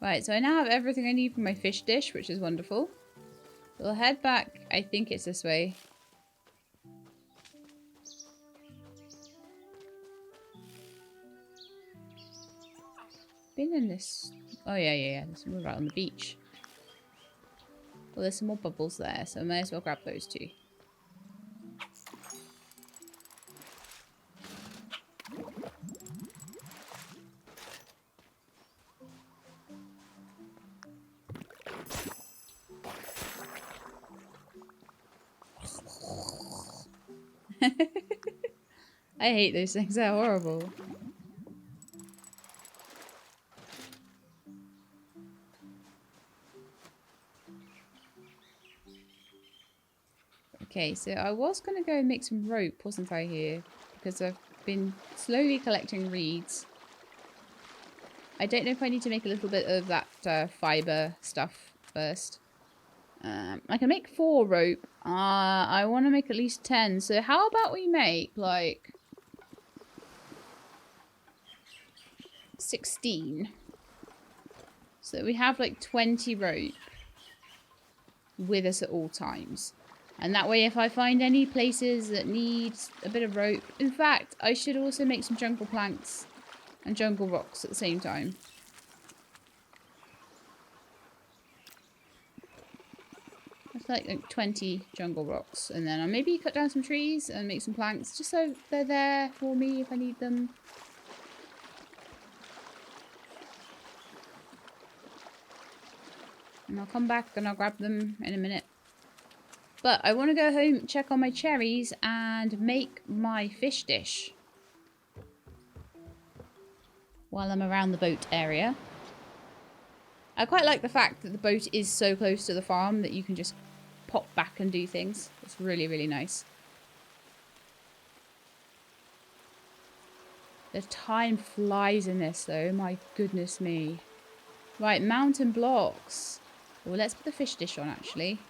Right, so I now have everything I need for my fish dish, which is wonderful. We'll head back. I think it's this way. Been in this... Oh, yeah. There's some right on the beach. Well, there's some more bubbles there, so I may as well grab those too. I hate those things. They're horrible. Okay, so I was going to go and make some rope, wasn't I, here? Because I've been slowly collecting reeds. I don't know if I need to make a little bit of that fibre stuff first. I can make 4 rope. I want to make at least 10. So how about we make, like... 16. So we have, like, 20 rope with us at all times. And that way, if I find any places that need a bit of rope... In fact, I should also make some jungle planks and jungle rocks at the same time. That's like 20 jungle rocks. And then I'll maybe cut down some trees and make some planks, just so they're there for me if I need them. And I'll come back and I'll grab them in a minute. But I want to go home, check on my cherries, and make my fish dish while I'm around the boat area. I quite like the fact that the boat is so close to the farm that you can just pop back and do things. It's really, really nice. The time flies in this, though. My goodness me. Right, mountain blocks. Well, let's put the fish dish on, actually.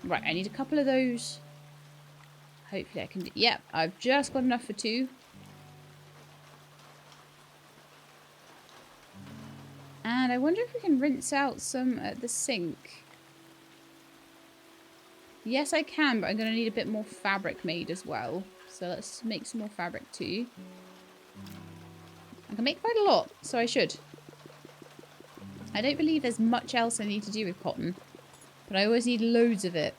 Right, I need a couple of those. Hopefully I can do... Yep, I've just got enough for 2. And I wonder if we can rinse out some at the sink. Yes, I can, but I'm going to need a bit more fabric made as well. So let's make some more fabric too. I can make quite a lot, so I should. I don't believe there's much else I need to do with cotton. But I always need loads of it.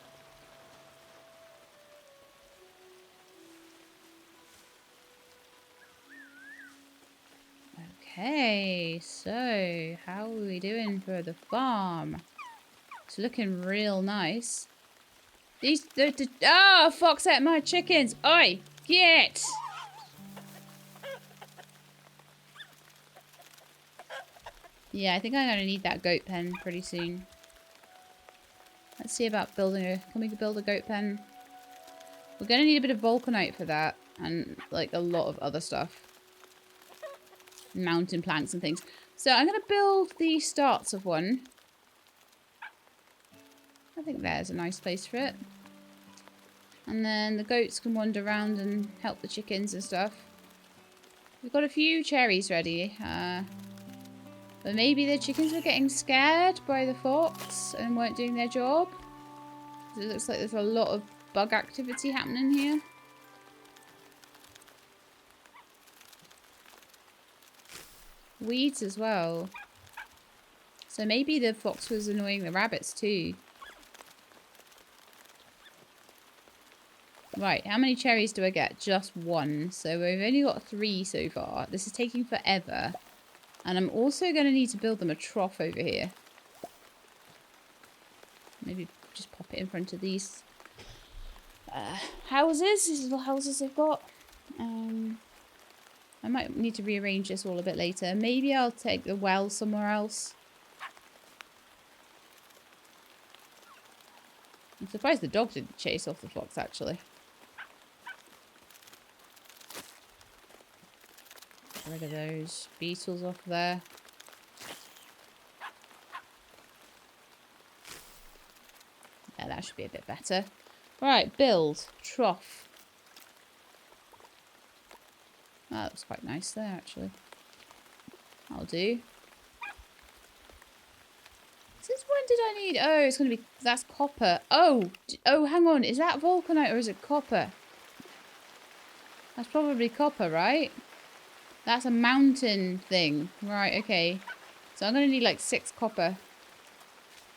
Okay, so how are we doing for the farm? It's looking real nice. Oh, fox ate my chickens! Oi, get! Yeah, I think I'm gonna need that goat pen pretty soon. Let's see about building a... Can we build a goat pen? We're gonna need a bit of vulcanite for that. And, like, a lot of other stuff. Mountain planks and things. So I'm gonna build the starts of one. I think there's a nice place for it. And then the goats can wander around and help the chickens and stuff. We've got a few cherries ready. But maybe the chickens were getting scared by the fox and weren't doing their job. It looks like there's a lot of bug activity happening here. Weeds as well. So maybe the fox was annoying the rabbits too. Right, how many cherries do I get? Just 1. So we've only got 3 so far. This is taking forever. And I'm also going to need to build them a trough over here. Maybe just pop it in front of these. houses. These little houses they've got. I might need to rearrange this all a bit later. Maybe I'll take the well somewhere else. I'm surprised the dog didn't chase off the fox, actually. Get rid of those beetles off there. Yeah, that should be a bit better. Right, build. Trough. Oh, that was quite nice there, actually. That'll do. Since when did I need... Oh, it's going to be... That's copper. Oh! Oh, hang on. Is that vulcanite or is it copper? That's probably copper, right? That's a mountain thing. Right, okay. So I'm going to need like 6 copper.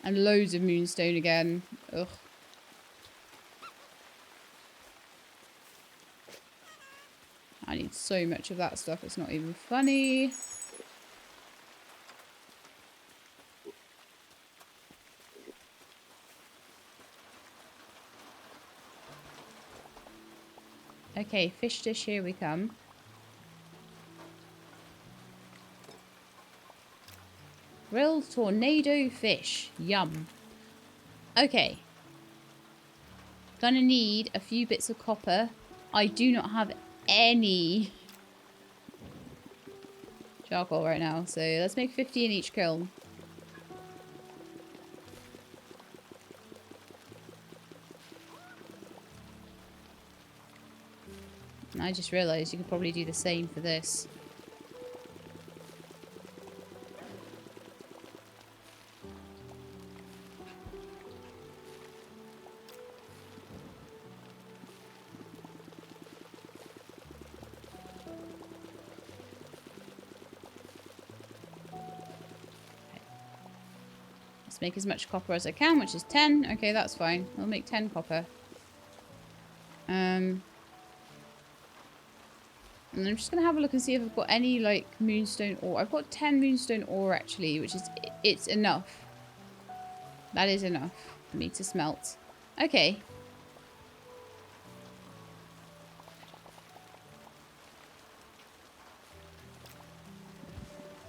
And loads of moonstone again. Ugh. I need so much of that stuff, it's not even funny. Okay, fish dish, here we come. Grilled tornado fish. Yum. Okay. Gonna need a few bits of copper. I do not have any charcoal right now, so let's make 50 in each kiln. And I just realised you could probably do the same for this. Make as much copper as I can, which is 10. Okay, that's fine. I'll make 10 copper. And I'm just going to have a look and see if I've got any, like, moonstone ore. I've got 10 moonstone ore, actually, which is... It's enough. That is enough for me to smelt. Okay.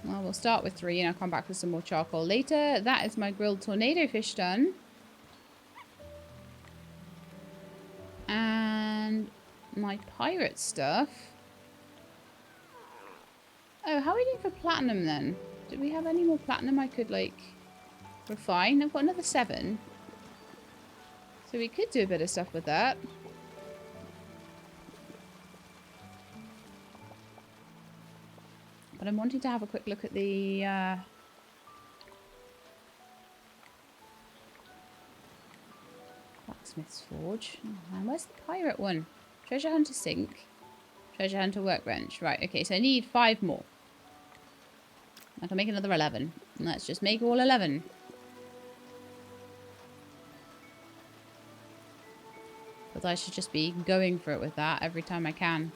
Well, we'll start with 3 and I'll come back with some more charcoal later. That is my grilled tornado fish done. And my pirate stuff. Oh, how are we doing for platinum then? Did we have any more platinum I could, like, refine? I've got another 7. So we could do a bit of stuff with that. But I'm wanting to have a quick look at the blacksmith's forge. Oh, man, where's the pirate one? Treasure hunter sink. Treasure hunter workbench. Right, okay, so I need 5 more. I can make another 11. Let's just make all 11. But I should just be going for it with that every time I can.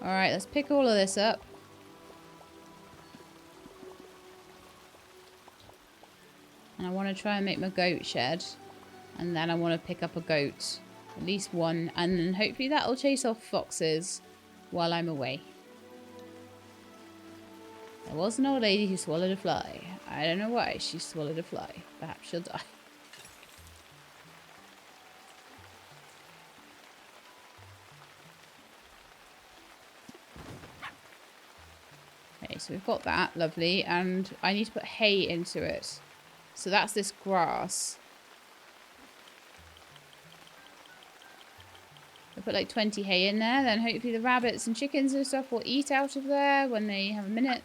Alright, let's pick all of this up. And I want to try and make my goat shed. And then I want to pick up a goat. At least one. And then hopefully that'll chase off foxes while I'm away. There was an old lady who swallowed a fly. I don't know why she swallowed a fly. Perhaps she'll die. Okay, so we've got that. Lovely. And I need to put hay into it. So that's this grass. I'll put like 20 hay in there. Then hopefully the rabbits and chickens and stuff will eat out of there when they have a minute.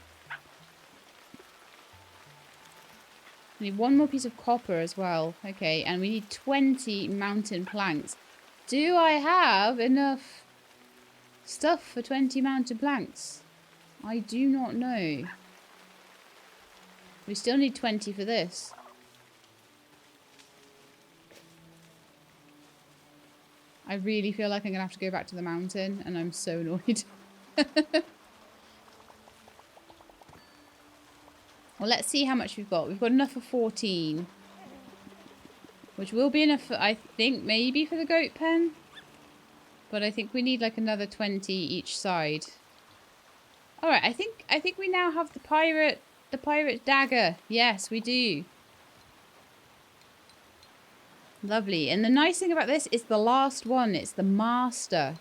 We need 1 more piece of copper as well. Okay, and we need 20 mountain planks. Do I have enough stuff for 20 mountain planks? I do not know. We still need 20 for this. I really feel like I'm going to have to go back to the mountain, and I'm so annoyed. Well, let's see how much we've got. We've got enough for 14. Which will be enough, for, I think, maybe for the goat pen. But I think we need like another 20 each side. Alright, I think we now have the pirate dagger. Yes, we do. Lovely. And the nice thing about this is the last one. It's the master.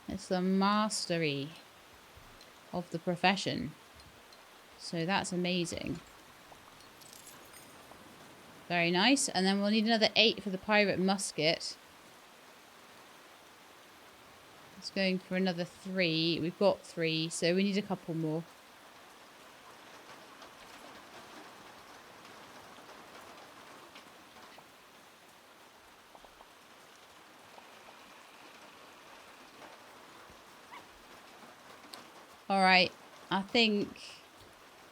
It's the mastery of the profession. So that's amazing. Very nice. And then we'll need another 8 for the pirate musket. It's going for another 3. We've got 3, so we need a couple more. Alright, I think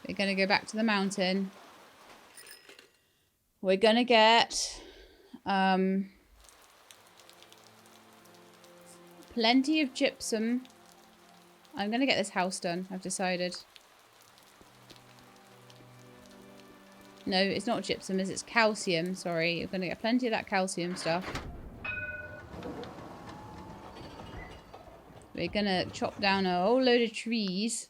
we're going to go back to the mountain. We're going to get plenty of gypsum. I'm going to get this house done, I've decided. No, it's not gypsum, it's calcium, sorry. You're going to get plenty of that calcium stuff. We're going to chop down a whole load of trees.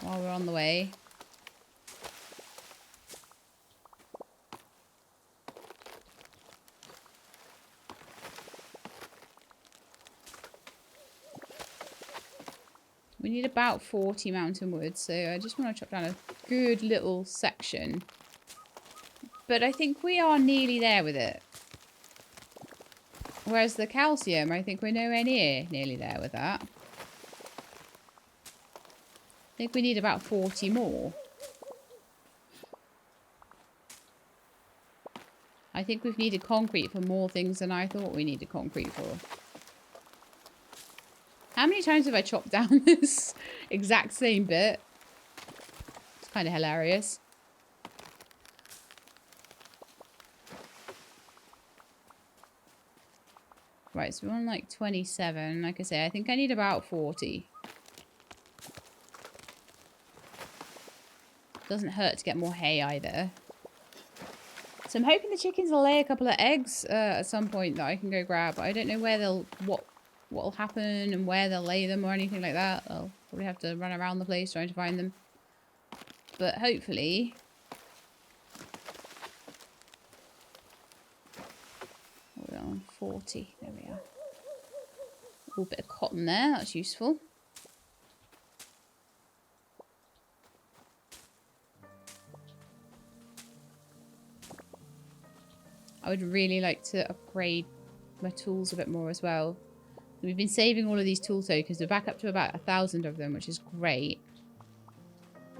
While we're on the way. We need about 40 mountain wood, so I just want to chop down a good little section. But I think we are nearly there with it. Whereas the calcium, I think we're nowhere nearly there with that. I think we need about 40 more. I think we've needed concrete for more things than I thought we needed concrete for. How many times have I chopped down this exact same bit? It's kind of hilarious. Right, so we're on like 27. Like I say, I think I need about 40. Doesn't hurt to get more hay either. So I'm hoping the chickens will lay a couple of eggs at some point that I can go grab. I don't know where what'll happen and where they'll lay them or anything like that. I'll probably have to run around the place trying to find them. But hopefully... We're on 40. There we are. A little bit of cotton there. That's useful. I would really like to upgrade my tools a bit more as well. We've been saving all of these tool tokens. We're back up to about 1,000 of them, which is great.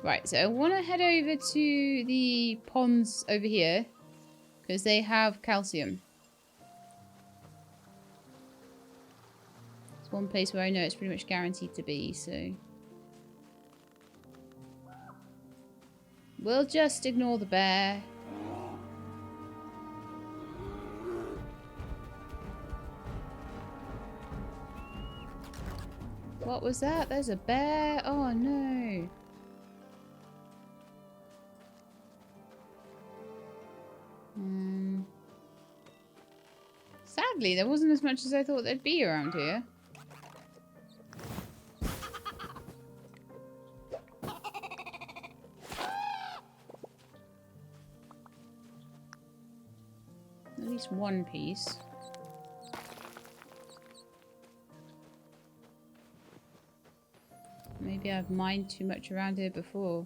Right, so I want to head over to the ponds over here because they have calcium. It's one place where I know it's pretty much guaranteed to be, so... We'll just ignore the bear. What was that? There's a bear. Oh no. Sadly, there wasn't as much as I thought there'd be around here. At least one piece. Maybe I've mined too much around here before.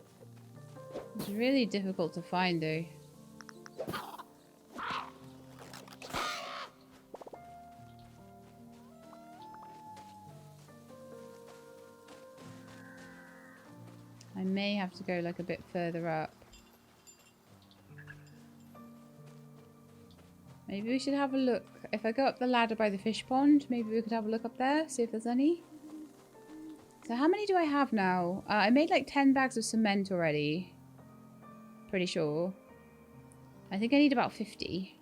It's really difficult to find though. I may have to go like a bit further up. Maybe we should have a look. If I go up the ladder by the fish pond, maybe we could have a look up there, see if there's any. So how many do I have now? I made like 10 bags of cement already. Pretty sure. I think I need about 50.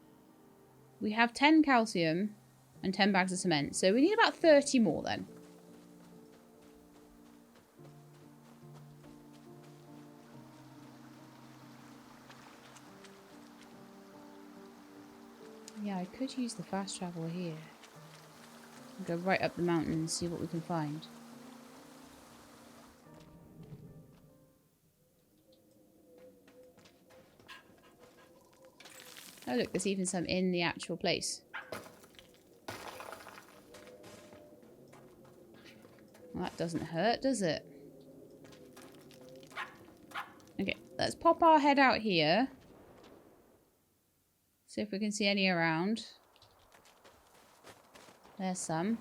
We have 10 calcium and 10 bags of cement. So we need about 30 more then. Yeah, I could use the fast travel here. Go right up the mountain and see what we can find. Oh look, there's even some in the actual place. Well, that doesn't hurt, does it? Okay, let's pop our head out here. See if we can see any around. There's some.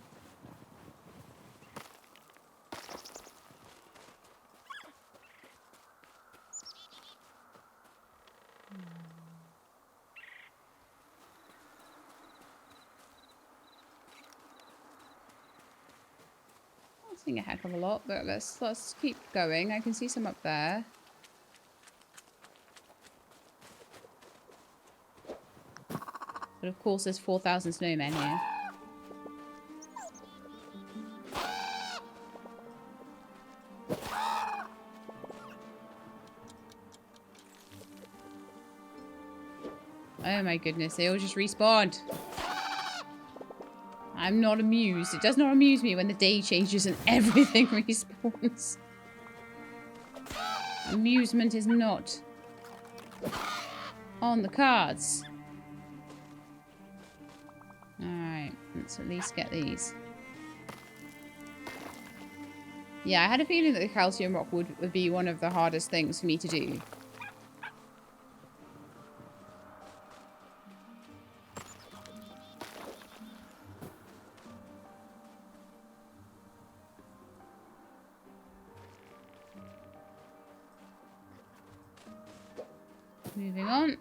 Not seeing a heck of a lot, but let's keep going. I can see some up there. But of course there's 4,000 snowmen here. Oh my goodness, they all just respawned. I'm not amused. It does not amuse me when the day changes and everything respawns. Amusement is not on the cards. Alright, let's at least get these. Yeah, I had a feeling that the calcium rock would be one of the hardest things for me to do. Moving on.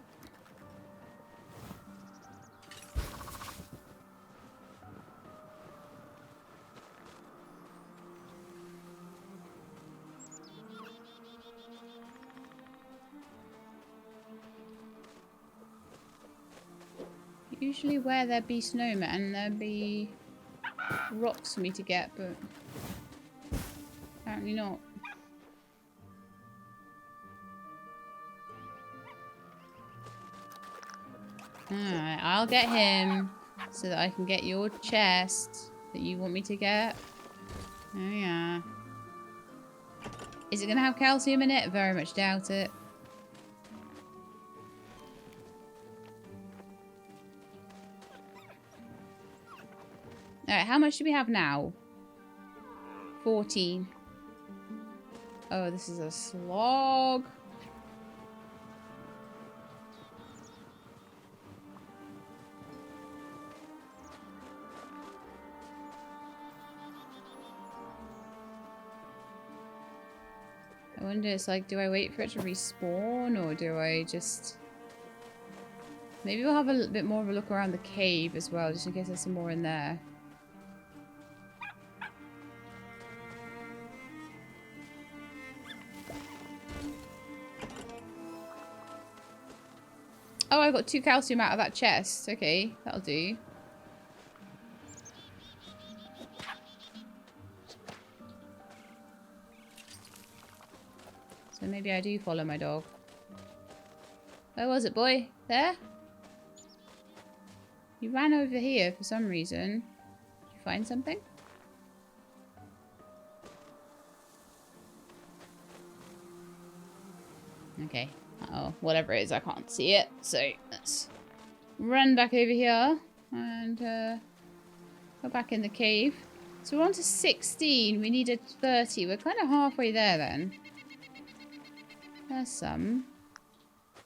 Usually where there be snowmen, there be rocks for me to get, but apparently not. Alright, I'll get him so that I can get your chest that you want me to get. Oh yeah. Is it going to have calcium in it? Very much doubt it. Alright, how much do we have now? 14. Oh, this is a slog. I wonder, it's like, do I wait for it to respawn or do I just... Maybe we'll have a little bit more of a look around the cave as well, just in case there's some more in there. Oh, I got 2 calcium out of that chest. Okay, that'll do. So maybe I do follow my dog. Where was it, boy? There? You ran over here for some reason. Did you find something? Okay. Uh-oh. Whatever it is, I can't see it. So let's run back over here and go back in the cave. So we're on to 16. We needed 30. We're kind of halfway there then. There's some.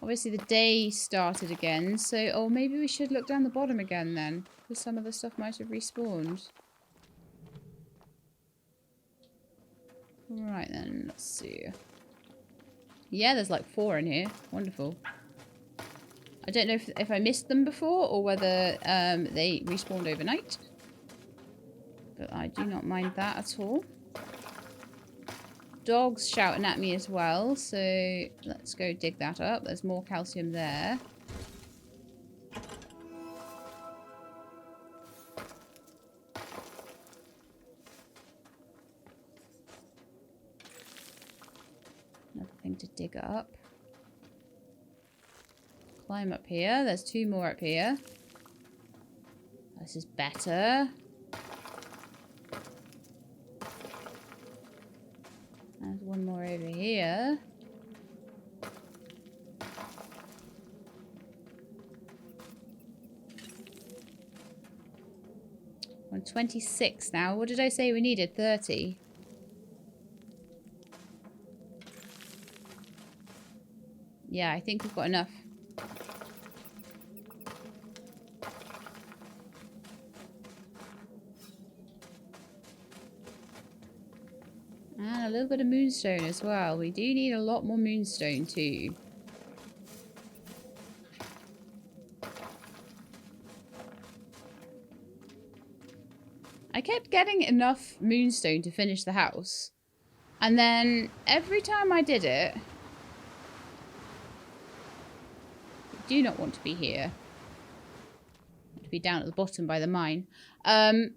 Obviously the day started again, so... Oh, maybe we should look down the bottom again then. Because some of the stuff might have respawned. Right then, let's see. Yeah, there's like 4 in here. Wonderful. I don't know if I missed them before or whether they respawned overnight. But I do not mind that at all. Dog's shouting at me as well, so let's go dig that up. There's more calcium there. Another thing to dig up. Climb up here. There's 2 more up here. This is better. There's one more over here. We're on 26 now. What did I say we needed? 30. Yeah, I think we've got enough. And a little bit of moonstone as well. We do need a lot more moonstone too. I kept getting enough moonstone to finish the house. And then every time I did it... I do not want to be here. I want to be down at the bottom by the mine. And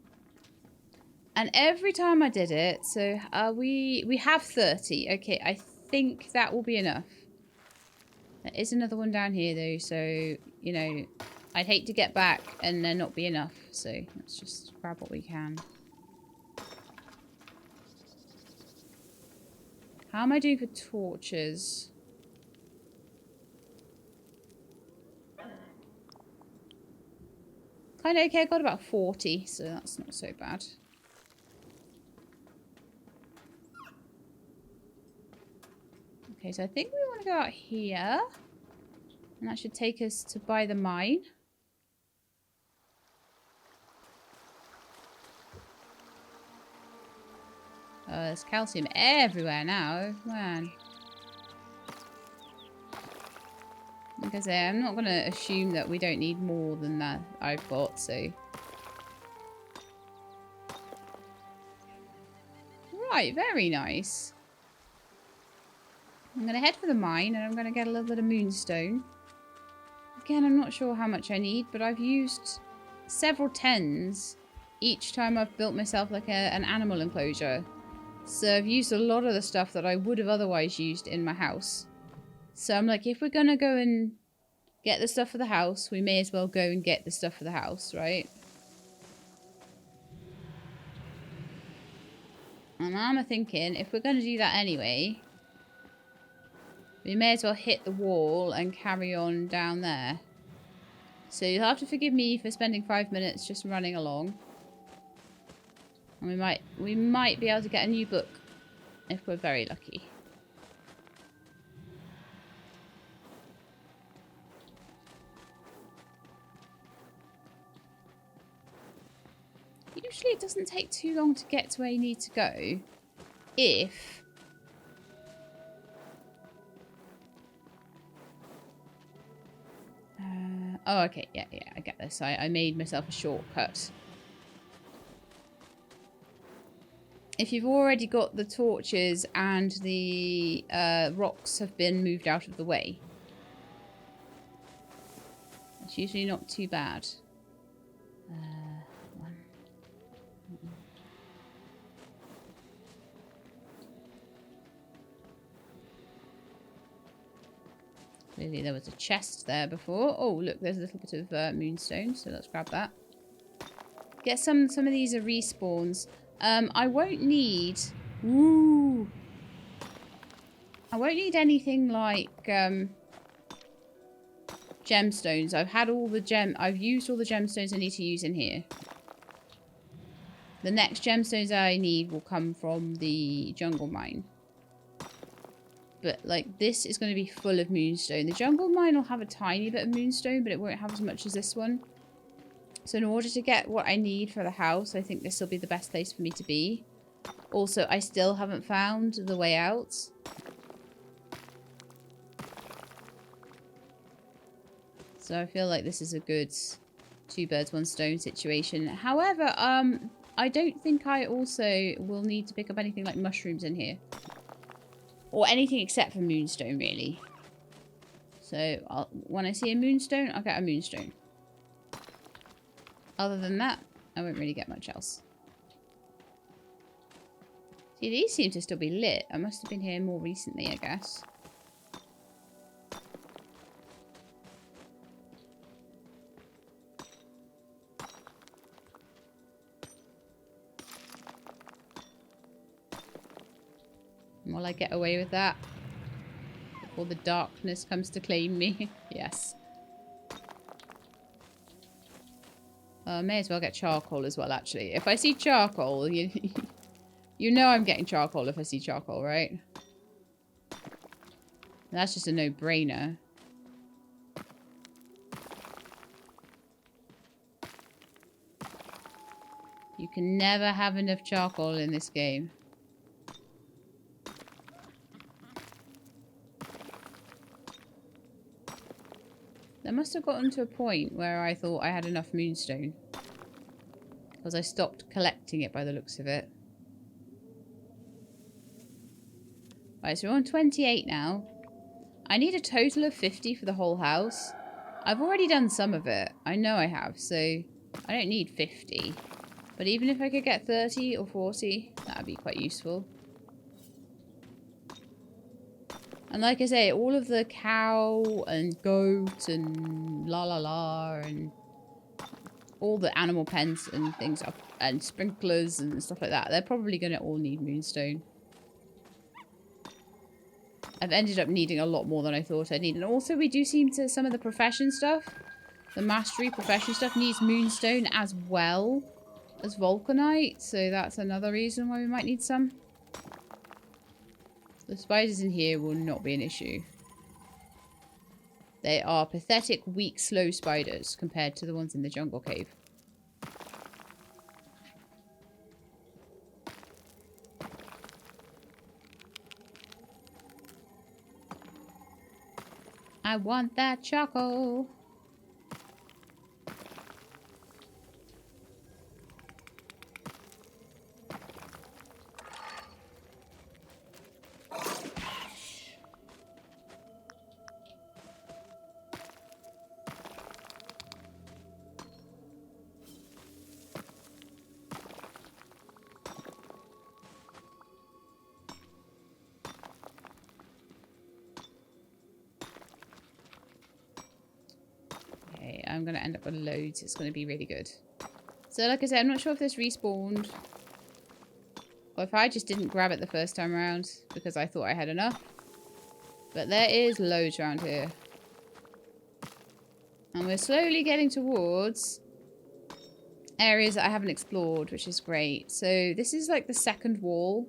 every time I did it... So we have 30. Okay, I think that will be enough. There is another one down here though. So, you know... I'd hate to get back and there not be enough, so let's just grab what we can. How am I doing for torches? Kind of okay, I got about 40, so that's not so bad. Okay, so I think we want to go out here. And that should take us to by the mine. There's calcium everywhere now. Man. Like I say, I'm not going to assume that we don't need more than that I've got, so... Right, very nice. I'm going to head for the mine and I'm going to get a little bit of moonstone. Again, I'm not sure how much I need, but I've used several tens each time I've built myself like an animal enclosure. So I've used a lot of the stuff that I would have otherwise used in my house. So I'm like, if we're going to go and get the stuff for the house, we may as well go and get the stuff for the house, right? And I'm thinking, if we're going to do that anyway, we may as well hit the wall and carry on down there. So you'll have to forgive me for spending 5 minutes just running along. And we might be able to get a new book if we're very lucky. Usually it doesn't take too long to get to where you need to go. If... oh, okay. Yeah, I get this. I made myself a shortcut. If you've already got the torches and the rocks have been moved out of the way. It's usually not too bad. One. Clearly there was a chest there before. Oh, look, there's a little bit of moonstone, so let's grab that. Get some of these are respawns. I won't need... Woo! I won't need anything like gemstones. I've used all the gemstones I need to use in here. The next gemstones I need will come from the jungle mine. But, like, this is going to be full of moonstone. The jungle mine will have a tiny bit of moonstone, but it won't have as much as this one. So in order to get what I need for the house, I think this will be the best place for me to be. Also, I still haven't found the way out. So I feel like this is a good 2 birds, 1 stone situation. However, I don't think I also will need to pick up anything like mushrooms in here. Or anything except for moonstone, really. So when I see a moonstone, I'll get a moonstone. Other than that, I won't really get much else. See, these seem to still be lit. I must have been here more recently, I guess. Will I get away with that? Before the darkness comes to claim me? Yes. May as well get charcoal as well, actually. If I see charcoal, you know I'm getting charcoal if I see charcoal, right? That's just a no-brainer. You can never have enough charcoal in this game. I must have gotten to a point where I thought I had enough moonstone. Because I stopped collecting it by the looks of it. Right, so we're on 28 now. I need a total of 50 for the whole house. I've already done some of it. I know I have, so I don't need 50. But even if I could get 30 or 40, that would be quite useful. And like I say, all of the cow and goat and la and all the animal pens and things up and sprinklers and stuff like that, they're probably going to all need moonstone. I've ended up needing a lot more than I thought I'd need. And also we do seem to, some of the profession stuff, the mastery profession stuff needs moonstone as well as vulcanite. So that's another reason why we might need some. The spiders in here will not be an issue. They are pathetic, weak, slow spiders compared to the ones in the jungle cave. I want that charcoal. I'm going to end up with loads. It's going to be really good. So like I said, I'm not sure if this respawned. Or if I just didn't grab it the first time around. Because I thought I had enough. But there is loads around here. And we're slowly getting towards areas that I haven't explored. Which is great. So this is like the second wall.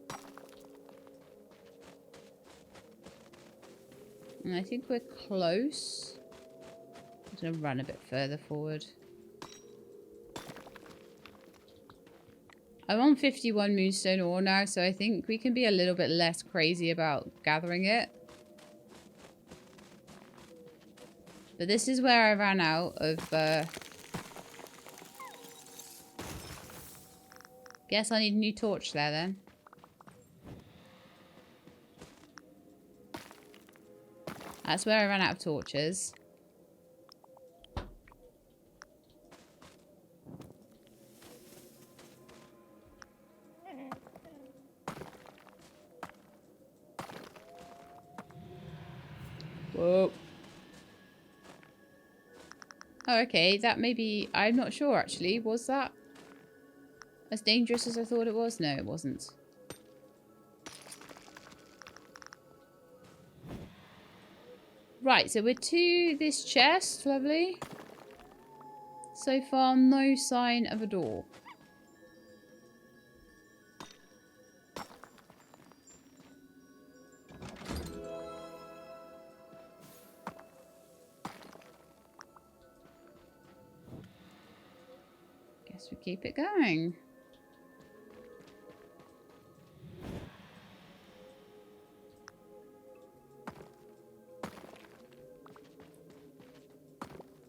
And I think we're close. I'm going to run a bit further forward. I'm on 51 moonstone ore now, so I think we can be a little bit less crazy about gathering it. But this is where I ran out of... Guess I need a new torch there then. That's where I ran out of torches. Whoa. Oh, okay. That may be... I'm not sure, actually. Was that as dangerous as I thought it was? No, it wasn't. Right, so we're to this chest. Lovely. So far, no sign of a door. Guess we keep it going.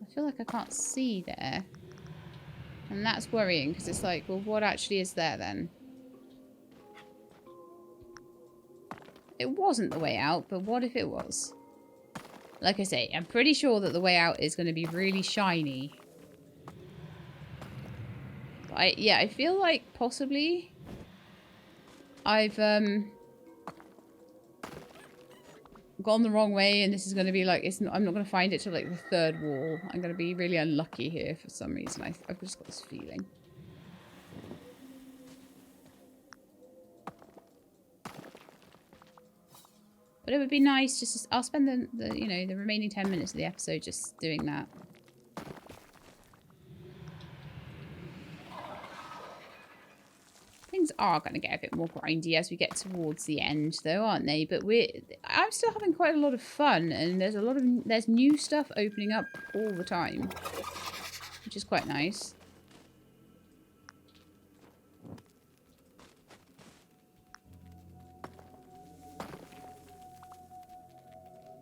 I feel like I can't see there. And that's worrying, because it's like, well, what actually is there then? It wasn't the way out, but what if it was? Like I say, I'm pretty sure that the way out is going to be really shiny. But yeah, I feel like possibly I've gone the wrong way, and this is going to be like, I'm not going to find it till like the third wall. I'm going to be really unlucky here for some reason. I've just got this feeling. But it would be nice just to, I'll spend the you know, the remaining 10 minutes of the episode just doing that. Things are going to get a bit more grindy as we get towards the end, though, aren't they? But I'm still having quite a lot of fun, and there's new stuff opening up all the time, which is quite nice.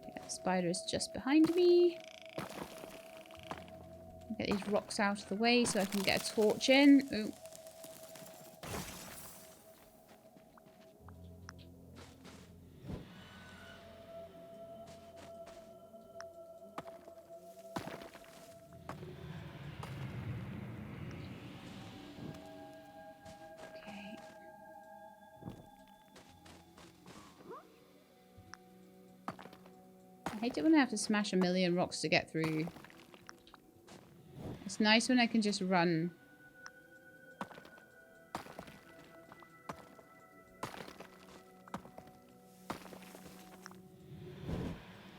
Okay, the spider is just behind me. Get these rocks out of the way so I can get a torch in. Ooh. I hate it when I have to smash a million rocks to get through. It's nice when I can just run.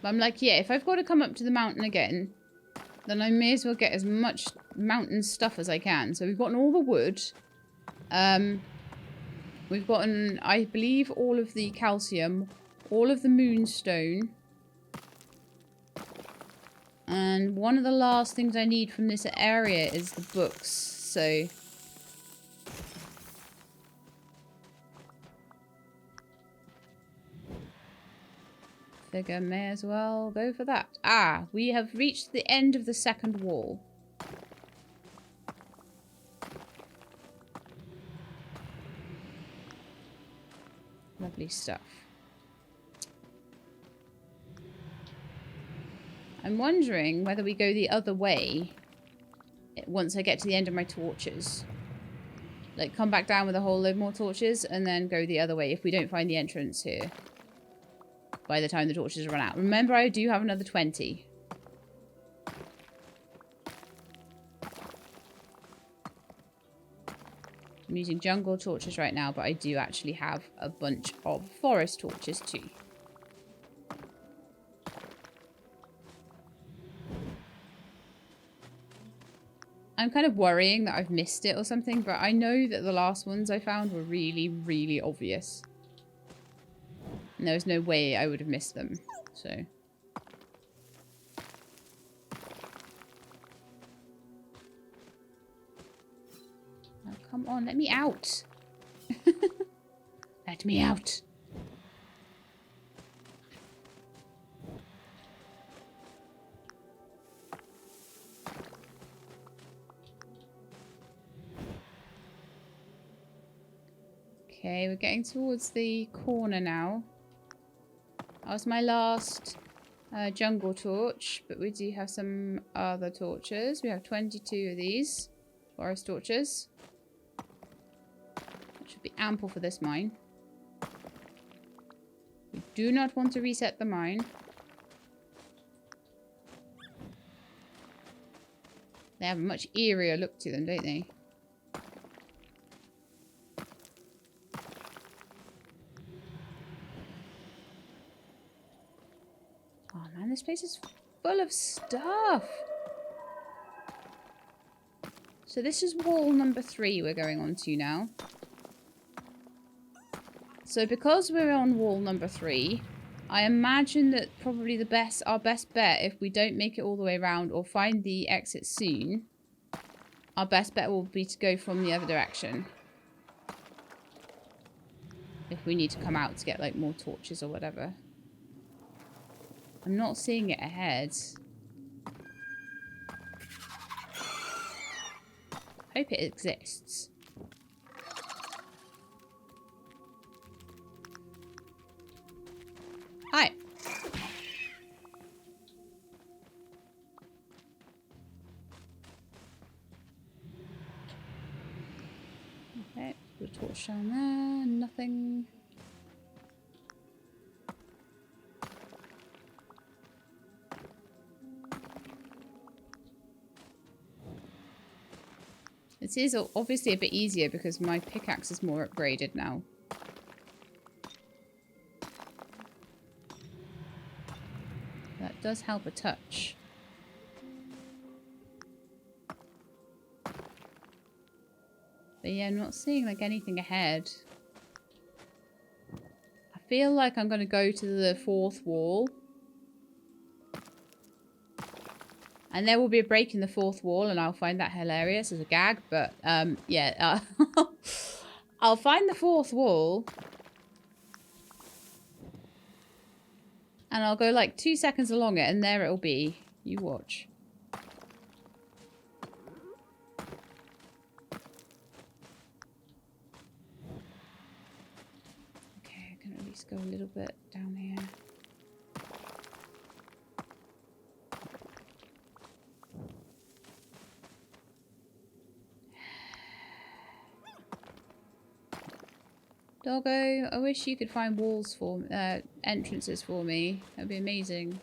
But I'm like, yeah, if I've got to come up to the mountain again, then I may as well get as much mountain stuff as I can. So we've gotten all the wood. We've gotten, I believe, all of the calcium, all of the moonstone. And one of the last things I need from this area is the books, so... Figure may as well go for that. Ah, we have reached the end of the second wall. Lovely stuff. I'm wondering whether we go the other way once I get to the end of my torches. Like, come back down with a whole load more torches and then go the other way if we don't find the entrance here by the time the torches run out. Remember, I do have another 20. I'm using jungle torches right now, but I do actually have a bunch of forest torches too. I'm kind of worrying that I've missed it or something, but I know that the last ones I found were really, really obvious. And there was no way I would have missed them, so... Oh, come on, let me out! Let me out! Okay, we're getting towards the corner now. That was my last jungle torch, but we do have some other torches. We have 22 of these forest torches. That should be ample for this mine. We do not want to reset the mine. They have a much eerier look to them, don't they? Oh man, this place is full of stuff. So this is wall number 3 we're going on to now. So because we're on wall number 3, I imagine that probably our best bet, if we don't make it all the way around or find the exit soon, our best bet will be to go from the other direction. If we need to come out to get like more torches or whatever. I'm not seeing it ahead. Hope it exists. Hi. Okay, put a torch down there. Nothing. It is obviously a bit easier because my pickaxe is more upgraded now. That does help a touch. But yeah, I'm not seeing like anything ahead. I feel like I'm going to go to the 4th wall. And there will be a break in the 4th wall, and I'll find that hilarious as a gag. But yeah, I'll find the 4th wall. And I'll go like 2 seconds along it, and there it'll be. You watch. Okay, I can at least go a little bit down here. Doggo, I wish you could find walls for entrances for me. That'd be amazing.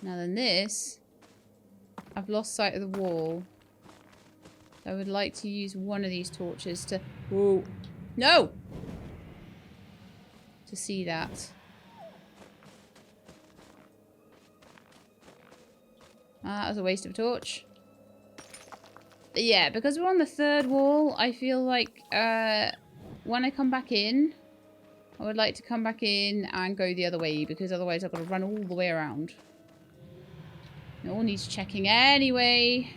Now then this, I've lost sight of the wall. I would like to use one of these torches to... Whoa! No! To see that. That was a waste of a torch. But yeah, because we're on the 3rd wall, I feel like when I come back in, I would like to come back in and go the other way, because otherwise I've got to run all the way around. It all needs checking anyway.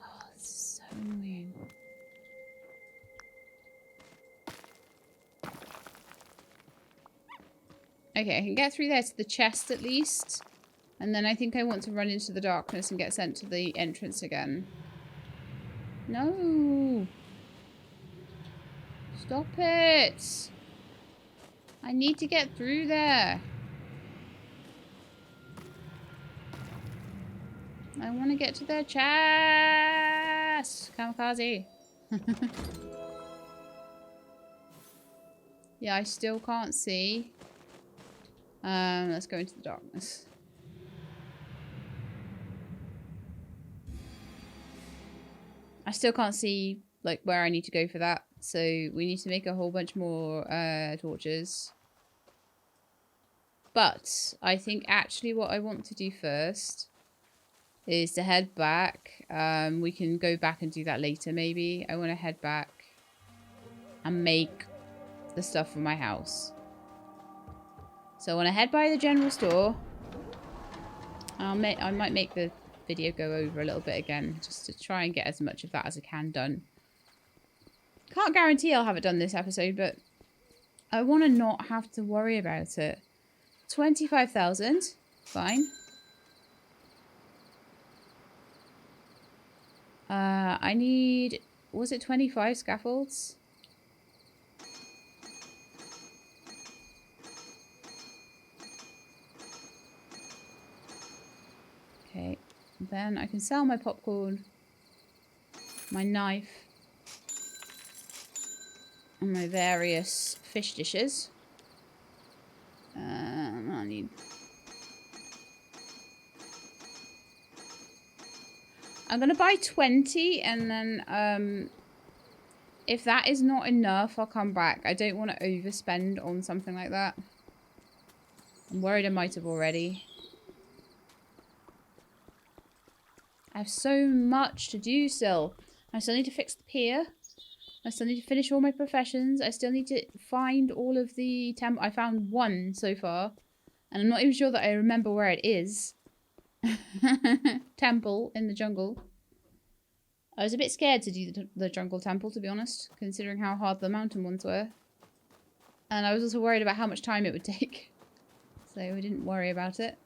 Oh, this is so annoying. Okay, I can get through there to the chest at least. And then I think I want to run into the darkness and get sent to the entrance again. No! Stop it! I need to get through there. I want to get to their chest! Kamikaze! Yeah, I still can't see. Let's go into the darkness. I still can't see like where I need to go for that, so we need to make a whole bunch more torches. But I think actually what I want to do first is to head back. We can go back and do that later maybe. I want to head back and make the stuff for my house. So I want to head by the general store. I might make the video go over a little bit again, just to try and get as much of that as I can done. Can't guarantee I'll have it done this episode, but I want to not have to worry about it. 25,000, fine. I need, was it 25 scaffolds? Okay, then I can sell my popcorn, my knife, and my various fish dishes. I need... I'm going to buy 20 and then if that is not enough, I'll come back. I don't want to overspend on something like that. I'm worried I might have already. I have so much to do still. I still need to fix the pier. I still need to finish all my professions. I still need to find all of the temple. I found one so far. And I'm not even sure that I remember where it is. Temple in the jungle. I was a bit scared to do the jungle temple, to be honest, considering how hard the mountain ones were. And I was also worried about how much time it would take. So we didn't worry about it.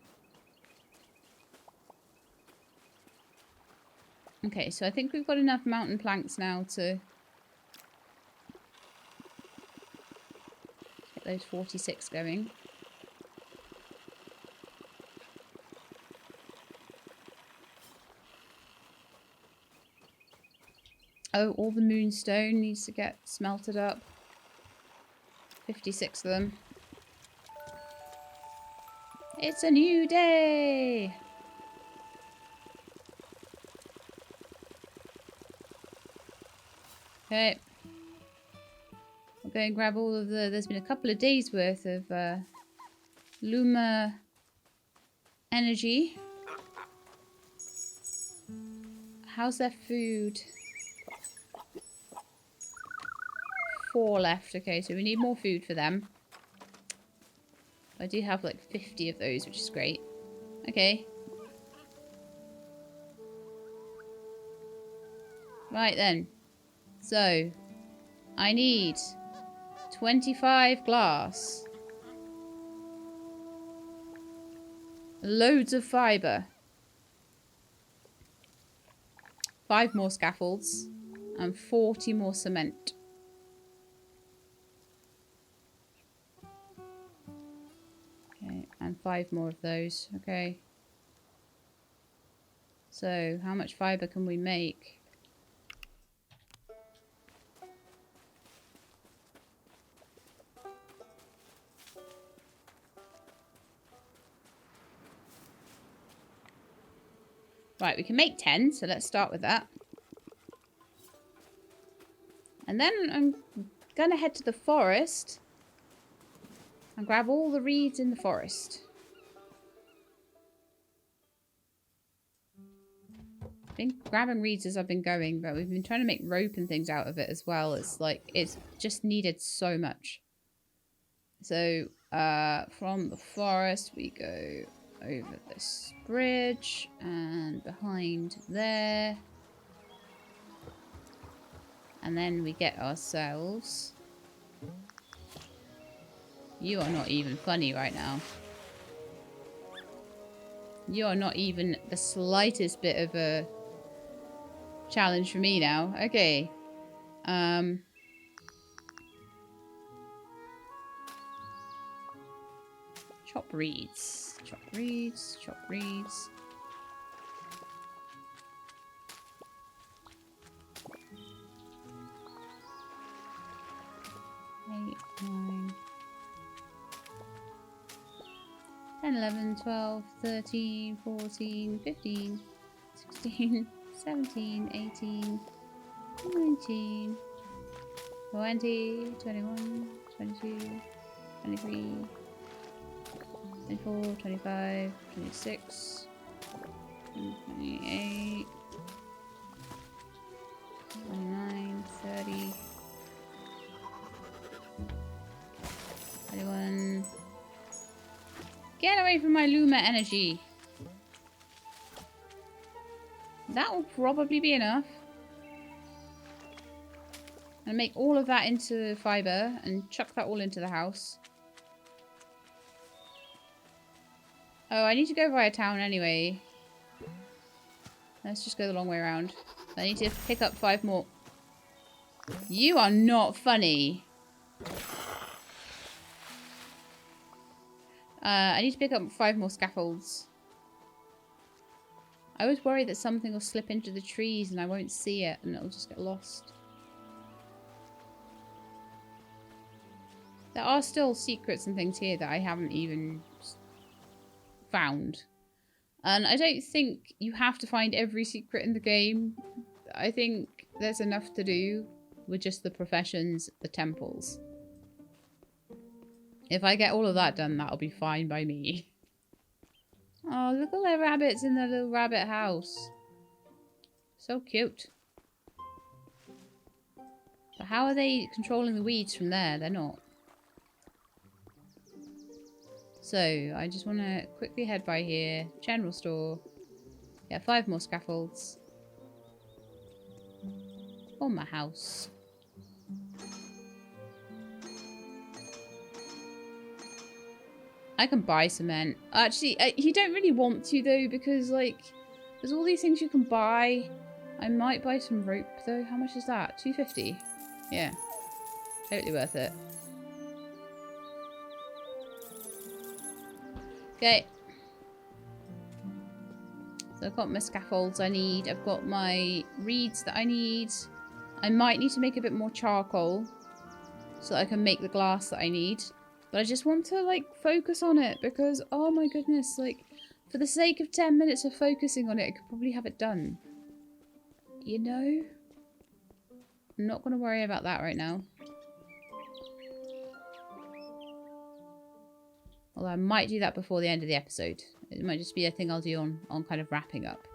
Okay, so I think we've got enough mountain planks now to get those 46 going. Oh, all the moonstone needs to get smelted up. 56 of them. It's a new day! Okay. I'll go and grab all of the... There's been a couple of days worth of Luma energy. How's their food? 4 left. Okay, so we need more food for them. I do have like 50 of those, which is great. Okay. Right then. So, I need 25 glass. Loads of fibre. 5 more scaffolds. And 40 more cement. Okay, and 5 more of those. Okay. So, how much fibre can we make? Right, we can make 10, so let's start with that. And then I'm gonna head to the forest and grab all the reeds in the forest. I've been grabbing reeds as I've been going, but we've been trying to make rope and things out of it as well. It's like, it's just needed so much. So, from the forest we go over this bridge and behind there. And then we get ourselves... You are not even funny right now. You are not even the slightest bit of a challenge for me now. Okay. Chop reeds. Chop reeds. Chop reeds. Eight, 9, 10, 11, 12, 13, 14, 15, 16, 17, 18, 19, 20, 21, 22, 23, 24, 25, 26, 28, 29, 30, 31. Get away from my Luma energy. That will probably be enough. And make all of that into fibre and chuck that all into the house. Oh, I need to go via town anyway. Let's just go the long way around. I need to pick up 5 more. You are not funny. I need to pick up 5 more scaffolds. I was worried that something will slip into the trees and I won't see it and it'll just get lost. There are still secrets and things here that I haven't even found. And I don't think you have to find every secret in the game. I think there's enough to do with just the professions, the temples. If I get all of that done, that'll be fine by me. Oh, look at all the rabbits in the little rabbit house. So cute. But how are they controlling the weeds from there? They're not. So, I just want to quickly head by here. General store. Get 5 more scaffolds. For my house. I can buy cement. Actually, you don't really want to though, because like, there's all these things you can buy. I might buy some rope though. How much is that? 250. Yeah. Totally worth it. Okay. So I've got my scaffolds I need. I've got my reeds that I need. I might need to make a bit more charcoal. so that I can make the glass that I need. But I just want to, like, focus on it because, oh my goodness, like, for the sake of 10 minutes of focusing on it, I could probably have it done. You know? I'm not going to worry about that right now. Although I might do that before the end of the episode. It might just be a thing I'll do on kind of wrapping up.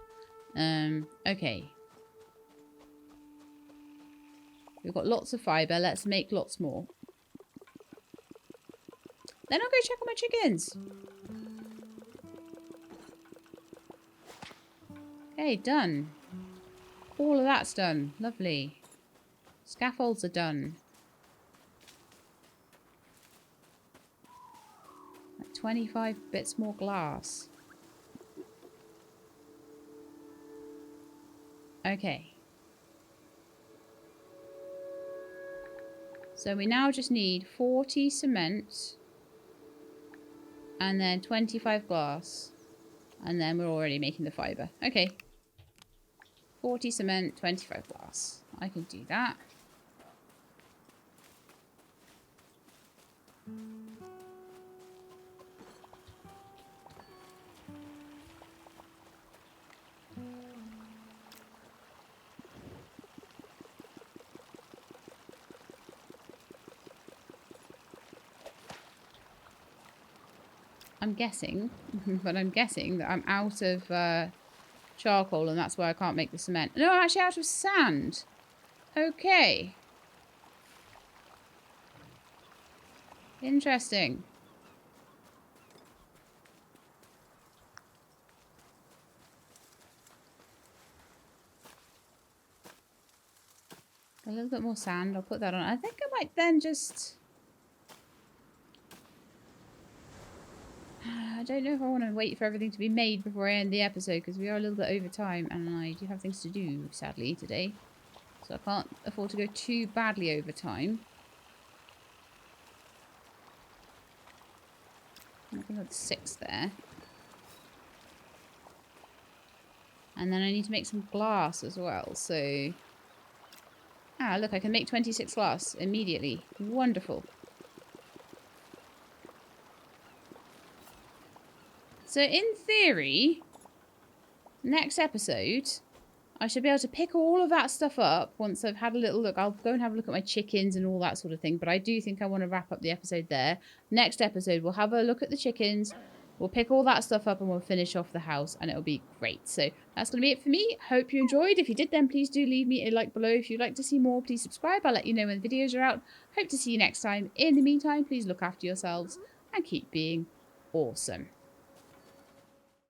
Okay. We've got lots of fibre. Let's make lots more. Then I'll go check on my chickens. Okay, done. All of that's done. Lovely. Scaffolds are done. Like 25 bits more glass. Okay. So we now just need 40 cement. And then 25 glass. And then we're already making the fibre. Okay. 40 cement, 25 glass. I can do that. I'm guessing, but I'm guessing that I'm out of charcoal and that's why I can't make the cement. No, I'm actually out of sand. Okay. Interesting. A little bit more sand. I'll put that on. I think I might then just... I don't know if I want to wait for everything to be made before I end the episode because we are a little bit over time and I do have things to do, sadly, today. So I can't afford to go too badly over time. I'm going to put 6 there. And then I need to make some glass as well, so... Ah, look, I can make 26 glass immediately. Wonderful. So in theory, next episode, I should be able to pick all of that stuff up once I've had a little look. I'll go and have a look at my chickens and all that sort of thing. But I do think I want to wrap up the episode there. Next episode, we'll have a look at the chickens. We'll pick all that stuff up and we'll finish off the house. And it'll be great. So that's going to be it for me. Hope you enjoyed. If you did, then please do leave me a like below. If you'd like to see more, please subscribe. I'll let you know when the videos are out. Hope to see you next time. In the meantime, please look after yourselves and keep being awesome.